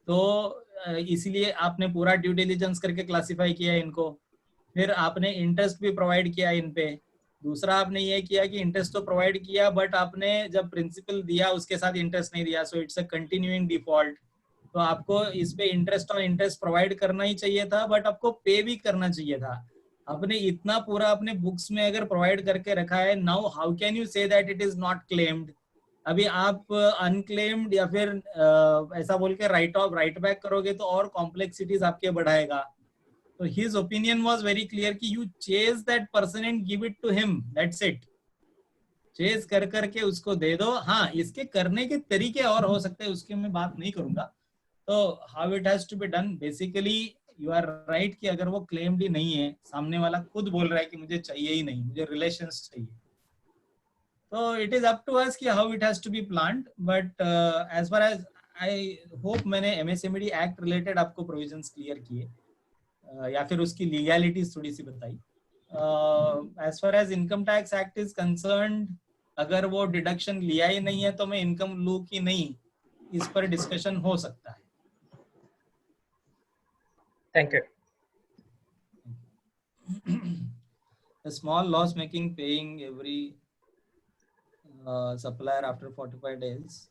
तो इसलिए आपने पूरा ड्यू डिलिजेंस करके क्लासिफाई किया है इनको, फिर आपने इंटरेस्ट भी प्रोवाइड किया इन पे. दूसरा आपने ये किया कि इंटरेस्ट तो प्रोवाइड किया बट आपने जब प्रिंसिपल दिया उसके साथ इंटरेस्ट नहीं दिया, so it's a continuing default. तो आपको इस पे इंटरेस्ट और इंटरेस्ट प्रोवाइड करना ही चाहिए था बट आपको पे भी करना चाहिए था. आपने इतना पूरा अपने बुक्स में अगर प्रोवाइड करके रखा है, now how can you say that it is not claimed? अभी आप अनक्लेम्ड या फिर ऐसा बोल के राइट बैक करोगे तो और कॉम्प्लेक्सिटीज आपके बढ़ाएगा. So his opinion was very clear कि you chase that person and give it to him. That's it. Chase कर करके उसको दे दो. हाँ, इसके करने के तरीके और हो सकते हैं, उसके मैं बात नहीं करूंगा. तो how it has to be done, basically you are right कि अगर वो claimed ही नहीं है, सामने वाला खुद बोल रहा है कि मुझे चाहिए ही नहीं, मुझे relations चाहिए. So it is up to us कि how it has to be planned. But as far as I hope मैंने MSMED Act related आपको provisions clear किए. या फिर उसकी लीगैलिटीज थोड़ी सी बताई. As far as income tax act is concerned, अगर वो डिडक्शन लिया ही नहीं है तो मैं इनकम लूं कि नहीं, इस पर डिस्कशन हो सकता है. Thank you. A small loss making paying every supplier after 45 days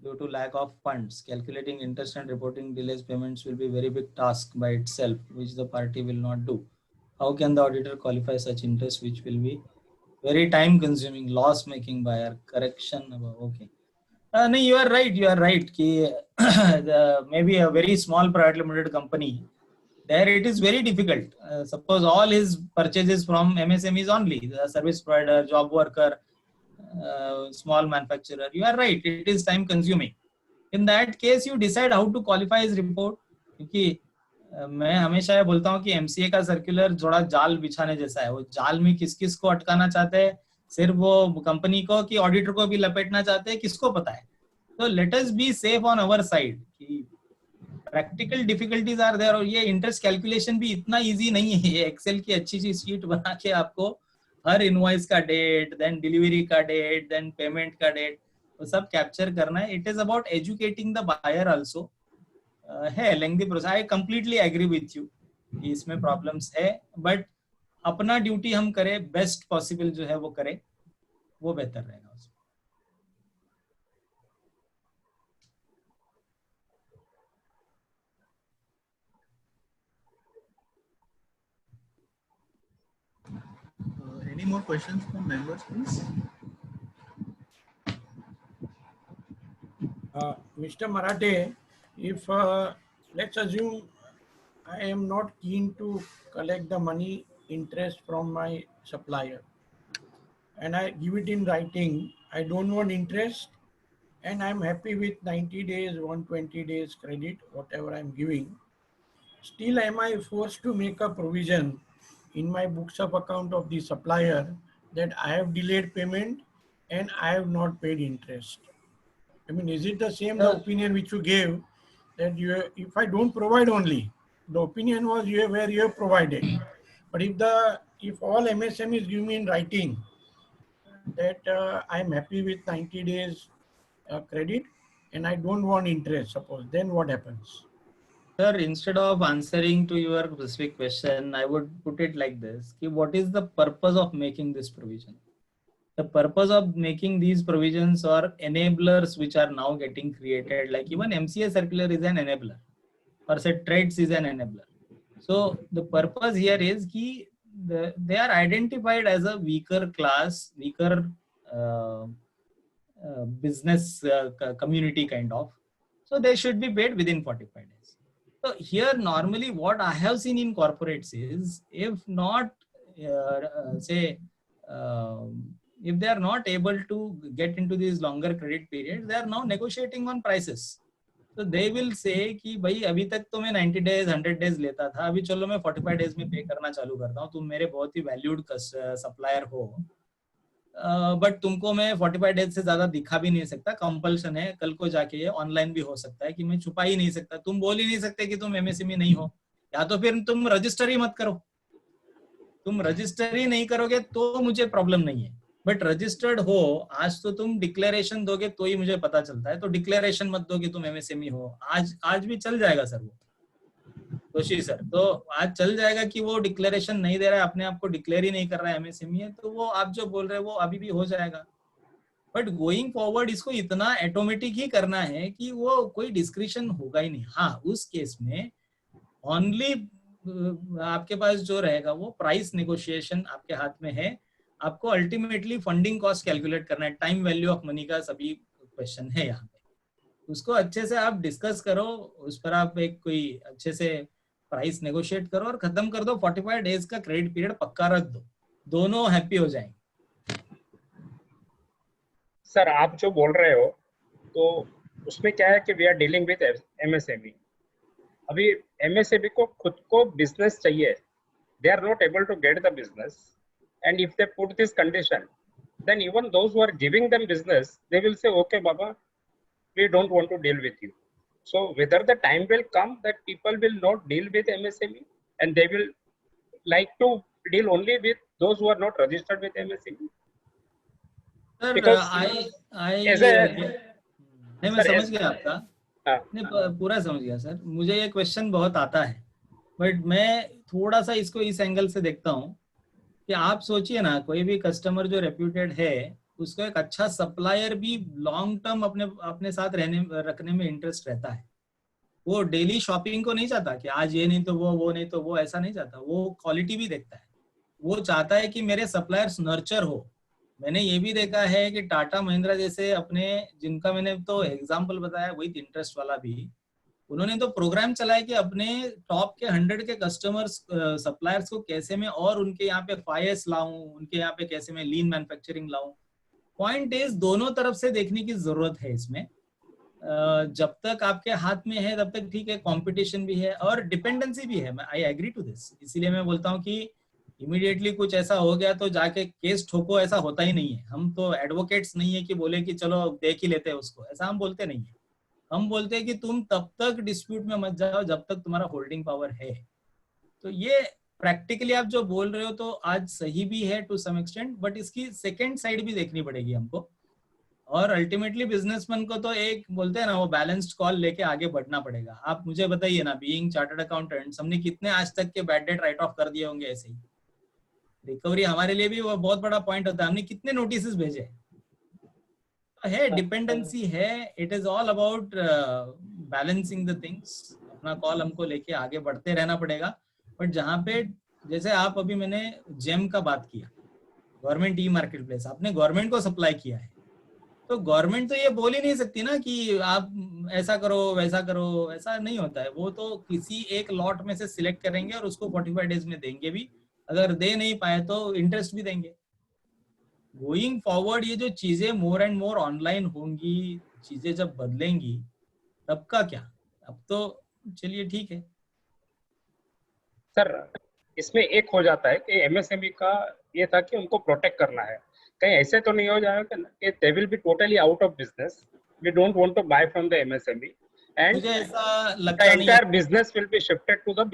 due to lack of funds. Calculating interest and reporting delays payments will be very big task by itself, which the party will not do. How can the auditor qualify such interest, which will be very time consuming, loss making buyer? Correction above. Okay. No, you are right. You are right. Maybe a very small private limited company, there it is very difficult. Suppose all his purchases from MSMEs only, the service provider, job worker, small manufacturer, you are right, it is time consuming. In that case you decide how to qualify his report. क्योंकि मैं हमेशा ये बोलता हूँ कि MCA का circular थोड़ा जाल बिछाने जैसा है. वो जाल में किस किस को अटकाना चाहते हैं, सिर्फ वो कंपनी को कि ऑडिटर को भी लपेटना चाहते हैं, किसको पता है. तो let us be safe on our side. कि प्रैक्टिकल डिफिकल्टीज आर देयर, और ये इंटरेस्ट कैलकुलेशन भी इतना इजी नहीं है. ये एक्सेल की अच्छी सी शीट बना के आपको हर इनवॉइस का डेट, देन डिलीवरी का डेट, देन पेमेंट का डेट, वो सब कैप्चर करना है. It is about educating the buyer also. है lengthy process, I completely agree with you, इसमें प्रॉब्लम्स है, बट अपना ड्यूटी हम करें, बेस्ट पॉसिबल जो है वो करें, वो बेहतर रहेगा. Any more questions from members, please? Mr. Marathe, if let's assume I am not keen to collect the money interest from my supplier and I give it in writing, I don't want interest and I'm happy with 90 days, 120 days credit, whatever I'm giving. Still, am I forced to make a provision in my books of account of the supplier that I have delayed payment and I have not paid interest? I mean, is it the same the opinion which you gave that you, if I don't provide only, the opinion was you have, where you have provided, but if all MSMEs give me in writing that I am happy with 90 days credit and I don't want interest, suppose, then what happens? Sir, instead of answering to your specific question, I would put it like this: what is the purpose of making this provision? The purpose of making these provisions or enablers which are now getting created, like even MCA circular is an enabler, or say trades is an enabler. So the purpose here is कि they are identified as a weaker class, weaker business community kind of. So they should be paid within 45 days. So here normally what I have seen in corporates is, if not if they are not able to get into these longer credit periods, they are now negotiating on prices. So they will say कि भाई अभी तक तो मैं 90 days 100 days लेता था, अभी चलो मैं 45 days में पे करना चालू करता हूँ, तुम मेरे बहुत ही वैल्यूड सप्लायर हो, बट तुमको मैं 45 डेज से ज्यादा दिखा भी नहीं सकता, कंपल्शन है, कल को जाके ये ऑनलाइन भी हो सकता है कि मैं छुपा ही नहीं सकता, तुम बोल ही नहीं सकते कि तुम एमएसएमई नहीं हो, या तो फिर तुम रजिस्टर ही मत करो. तुम रजिस्टर ही नहीं करोगे तो मुझे प्रॉब्लम नहीं है, बट रजिस्टर्ड हो, आज तो तुम डिक्लेरेशन दोगे तो ही मुझे पता चलता है, तो डिक्लेरेशन मत दो कि तुम एमएसएमई हो. आज भी चल जाएगा सर, वो जोशी सर, तो आज चल जाएगा कि वो डिक्लेरेशन नहीं दे रहा है, अपने आप को डिक्लेयर ही नहीं कर रहा है एमएसएमई है, तो वो आप जो बोल रहे हैं वो अभी भी हो जाएगा. बट गोइंग फॉरवर्ड इसको इतना ऑटोमेटिक ही करना है कि वो कोई डिस्क्रिप्शन होगा ही नहीं. हाँ, उस केस में ओनली आपके पास जो रहेगा वो प्राइस नेगोशिएशन आपके हाथ में है. आपको अल्टीमेटली फंडिंग कॉस्ट कैलकुलेट करना है, टाइम वैल्यू ऑफ मनी का सभी क्वेश्चन है यहाँ पे, उसको अच्छे से आप डिस्कस करो, उस पर आप एक कोई अच्छे से प्राइस नेगोशिएट करो और खत्म कर दो. 45 डेज का क्रेडिट पीरियड पक्का रख दो, दोनों हैप्पी हो जाएंगे. सर आप जो बोल रहे हो तो उसमें क्या है कि we are dealing with MSME. अभी एमएसएमई को खुद को बिजनेस चाहिए, they are not able to get the business, and if they put this condition, then even those who are giving them business, they will say, okay baba, we don't want to deal with you. So whether the time will come that people will not deal with MSME and they will like to deal only with those who are not registered with MSME. Sir, Because नहीं, मैं समझ गया आपका, नहीं पूरा समझ गया sir. मुझे ये क्वेश्चन बहुत आता है, बट मैं थोड़ा सा इसको इस एंगल से देखता हूँ कि आप सोचिए ना, कोई भी कस्टमर जो रेप्यूटेड है, उसको एक अच्छा सप्लायर भी लॉन्ग टर्म अपने साथ रखने में इंटरेस्ट रहता है. वो डेली शॉपिंग को नहीं चाहता कि आज ये नहीं तो वो नहीं तो वो, ऐसा नहीं चाहता. वो क्वालिटी भी देखता है, वो चाहता है कि मेरे सप्लायर्स नर्चर हो. मैंने ये भी देखा है कि टाटा महिंद्रा जैसे अपने, जिनका मैंने तो एग्जाम्पल बताया विद इंटरेस्ट वाला भी, उन्होंने तो प्रोग्राम चलाया कि अपने टॉप के 100 के कस्टमर्स सप्लायर्स को कैसे मैं और उनके यहाँ पे फाइएस लाऊं, उनके यहाँ पे कैसे मैं लीन मैन्युफैक्चरिंग लाऊं. पॉइंट इज दोनों तरफ से देखने की जरूरत है इसमें। जब तक आपके हाथ में है तब तक ठीक है, कंपटीशन भी है और डिपेंडेंसी भी है। I agree to this. इसीलिए मैं बोलता हूँ कि इमीडिएटली कुछ ऐसा हो गया तो जाके केस ठोको, ऐसा होता ही नहीं है। हम तो एडवोकेट्स नहीं है कि बोले कि चलो देख ही लेते हैं उसको, ऐसा हम बोलते नहीं है। हम बोलते हैं कि तुम तब तक डिस्प्यूट में मत जाओ जब तक तुम्हारा होल्डिंग पावर है। तो ये प्रैक्टिकली आप जो बोल रहे हो तो आज सही भी है टू सम एक्सटेंट, बट इसकी सेकेंड साइड भी देखनी पड़ेगी हमको। और अल्टीमेटली बिजनेसमैन को तो एक बोलते हैं ना, वो बैलेंस्ड कॉल लेके आगे बढ़ना पड़ेगा। आप मुझे बताइए ना, बीइंग चार्टर्ड अकाउंटेंट हमने कितने आज तक के बैड डेट राइट ऑफ कर दिए होंगे ऐसे ही। रिकवरी हमारे लिए भी वो बहुत बड़ा पॉइंट होता है, हमने कितने नोटिस भेजे तो है, डिपेंडेंसी है। It is all about balancing the things. अपना कॉल हमको लेके आगे बढ़ते रहना पड़ेगा। बट जहाँ पे जैसे आप अभी मैंने जेम का बात किया, गवर्नमेंट ई मार्केट प्लेस, आपने गवर्नमेंट को सप्लाई किया है, तो गवर्नमेंट तो ये बोल ही नहीं सकती ना कि आप ऐसा करो वैसा करो। ऐसा नहीं होता है। वो तो किसी एक लॉट में से सिलेक्ट करेंगे और उसको 45 डेज में देंगे भी। अगर दे नहीं पाए तो इंटरेस्ट भी देंगे। गोइंग फॉरवर्ड ये जो चीजें मोर एंड मोर ऑनलाइन होंगी, चीजें जब बदलेंगी तब का क्या। अब तो चलिए ठीक है सर, इसमें एक हो जाता है कि एमएसएमई का ये था कि उनको प्रोटेक्ट करना है। कहीं ऐसे तो नहीं हो जाएगा कि they will be totally out of business, we don't want to buy from the MSME and मुझे ऐसा the लगता नहीं है। entire business will be shifted to the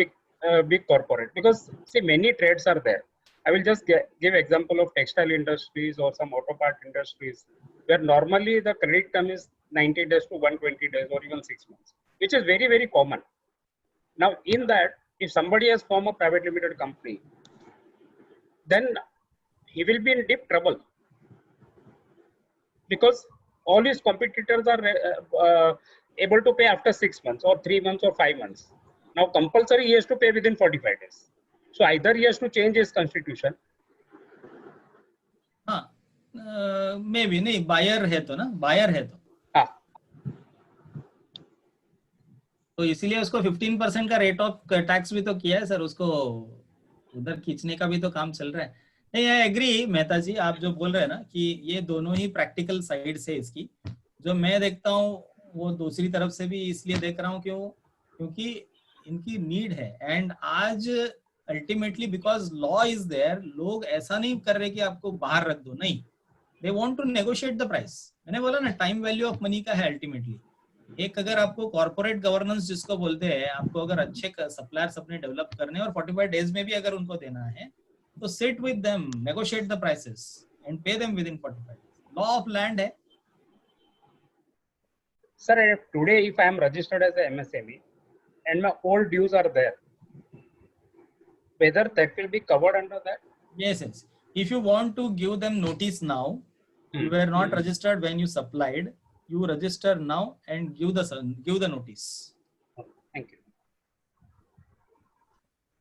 big corporate, because see many trades are there. I will just give example of textile industries or some auto part industries where normally the credit term is 90 days to 120 days or even 6 months, which is very, very common. Now in that, if somebody has formed a private limited company, then he will be in deep trouble, because all his competitors are able to pay after 6 months or 3 months or 5 months. Now compulsory he has to pay within 45 days. So either he has to change his constitution. हाँ, मे भी नहीं, buyer है तो ना, buyer है हाँ, तो इसीलिए उसको 15% का रेट ऑफ टैक्स भी तो किया है सर। उसको उधर खींचने का भी तो काम चल रहा है। नहीं, आई एग्री मेहता जी, आप जो बोल रहे हैं ना कि ये दोनों ही प्रैक्टिकल साइड से इसकी जो मैं देखता हूँ, वो दूसरी तरफ से भी इसलिए देख रहा हूँ क्योंकि इनकी नीड है। एंड आज ultimately because law is there, लोग ऐसा नहीं कर रहे कि आपको बाहर रख दो, नहीं, they want to negotiate the price. मैंने बोला ना, टाइम वैल्यू ऑफ मनी का है अल्टीमेटली। एक अगर आपको कॉर्पोरेट गवर्नेंस जिसको बोलते हैं, आपको अगर अच्छे सप्लायर्स अपने डेवलप करने और 45 डेज में भी अगर उनको देना है तो sit with them, negotiate the prices and pay them with in 45 days. Law of land है। sir, today if I am registered as a MSME and my old dues are there, whether that will be covered under that? Yes, yes. If you want to give them notice now, you were not registered when you supplied, you register now and give the notice. Thank you.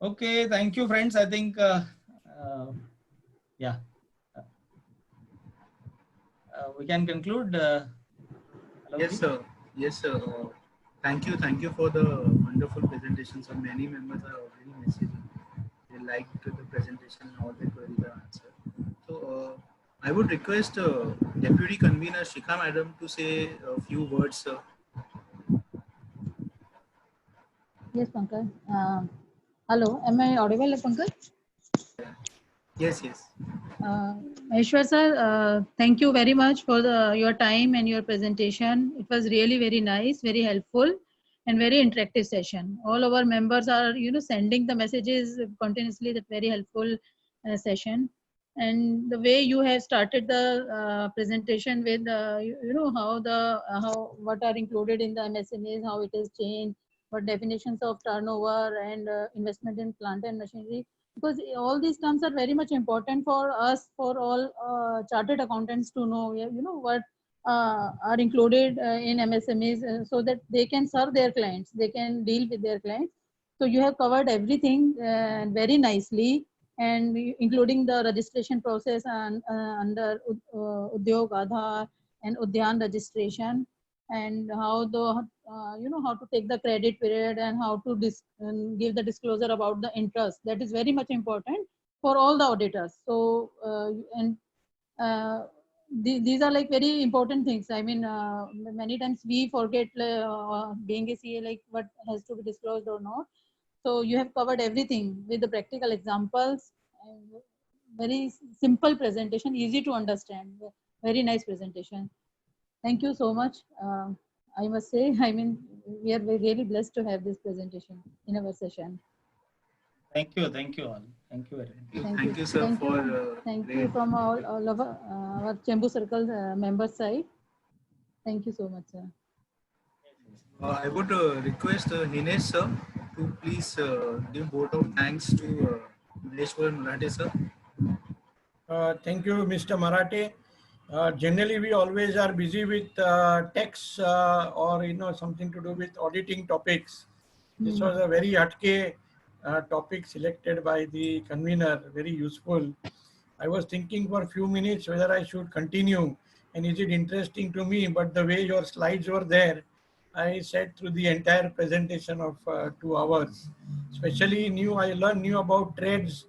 Okay, thank you friends. I think yeah, we can conclude. Yes, sir. Yes, sir. Thank you for the wonderful presentation. So many members are already messaging. They liked the presentation and all the queries are answered. So I would request Deputy Convener Shikha Madam to say a few words, sir. Yes, Pankaj. Hello, am I audible, Pankaj? Yes, yes. Maheshwar sir, thank you very much for your time and your presentation. It was really very nice, very helpful, and very interactive session. All our members are, sending the messages continuously. That very helpful session. And the way you have started the presentation with, how what are included in the MSMEs, how it is changed, what definitions of turnover and investment in plant and machinery. Because all these terms are very much important for us, for all chartered accountants to know, what are included in MSMEs, so that they can serve their clients, they can deal with their clients. So you have covered everything very nicely, and including the registration process and under Udyog Aadhaar and Udyan registration, and how how to take the credit period and how to give the disclosure about the interest. That is very much important for all the auditors. So these are like very important things. I mean, many times we forget being a CA, like what has to be disclosed or not. So you have covered everything with the practical examples. And very simple presentation, easy to understand. Very nice presentation. Thank you so much. I must say, I mean, we are really blessed to have this presentation in our session. Thank you all. Thank you very much. Thank you, sir, Thank for you. Thank you great. from all of our Chembur Circle members side. Thank you so much, sir. I would request Hinesh sir to please give vote of thanks to Maheshwar Marathe sir. Thank you, Mr. Marathe. Generally, we always are busy with tax or something to do with auditing topics. This was a very hatke topic selected by the convener, very useful. I was thinking for a few minutes whether I should continue and is it interesting to me, but the way your slides were there, I sat through the entire presentation of 2 hours. Especially I learned new about trades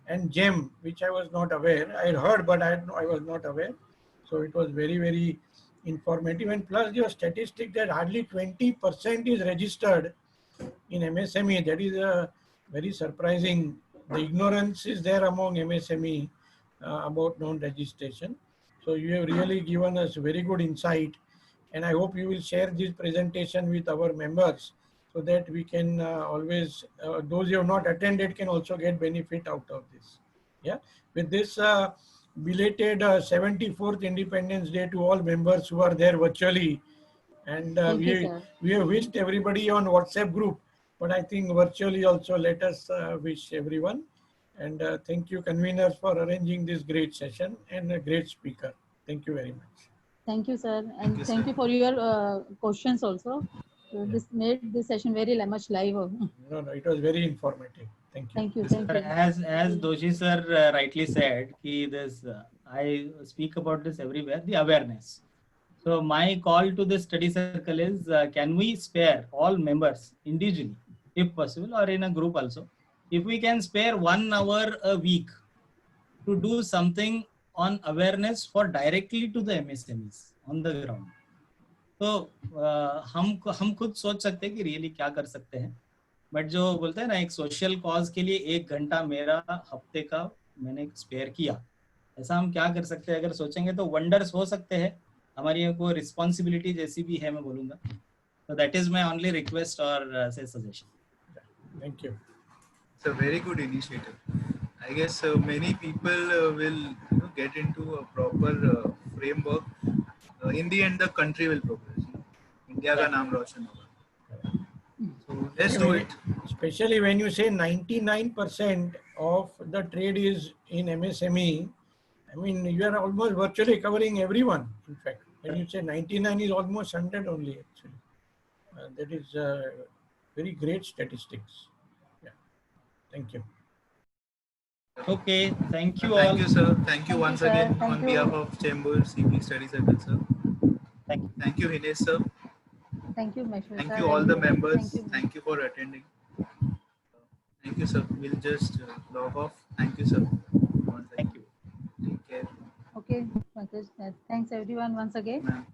and GEM, which I was not aware. I had heard, but I was not aware. So it was very, very informative. And plus your statistic that hardly 20% is registered in MSME, that is very surprising. The ignorance is there among MSME about non-registration. So you have really given us very good insight. And I hope you will share this presentation with our members so that we can always, those who have not attended can also get benefit out of this. Yeah. With this belated 74th Independence Day to all members who are there virtually. And we have wished everybody on WhatsApp group, but I think virtually also let us wish everyone. And thank you conveners for arranging this great session and a great speaker. Thank you very much. Thank you, sir. And thank you sir. for your questions also. So this made this session very much live. No, it was very informative. Thank you. Thank you. Yes, Thank Sir, you. as Doshi sir rightly said, I speak about this everywhere, the awareness. So my call to the study circle is, can we spare all members individually, if possible, or in a group also? If we can spare 1 hour a week to do something on awareness for directly to the MSMEs on the ground. तो हम खुद सोच सकते हैं कि really क्या कर सकते हैं, बट जो बोलते हैं ना एक सोशल कॉज के लिए 1 घंटा मेरा हफ्ते का मैंने स्पेयर किया, ऐसा हम क्या कर सकते हैं? अगर सोचेंगे तो वंडर्स हो सकते हैं. हमारी को रिस्पॉन्सिबिलिटी जैसी भी है मैं बोलूंगा. So that is my only request or say suggestion. Thank you. It's a very good initiative. I guess many people will get into a proper framework. In the end, the country will progress. India का नाम रोशन होगा. So let's do it. Especially when you say 99% of the trade is in MSME, I mean, you are almost virtually covering everyone. In fact, when you say 99 is almost 100 only actually. That is very great statistics. Yeah. Thank you. Okay, thank you all. Thank you, sir. Thank you once sir. again Thank on you. behalf of Chembur CP Study Circle, sir. Thank you. Thank you, Hinesh, sir. Thank you, Maheshwar, Thank sir. you, all the members. Thank you. Thank you for attending. Thank you, sir. We'll just log off. Thank you, sir. Once again. Thank you. Take care. Okay, Pankaj, thanks everyone once again. Ma'am.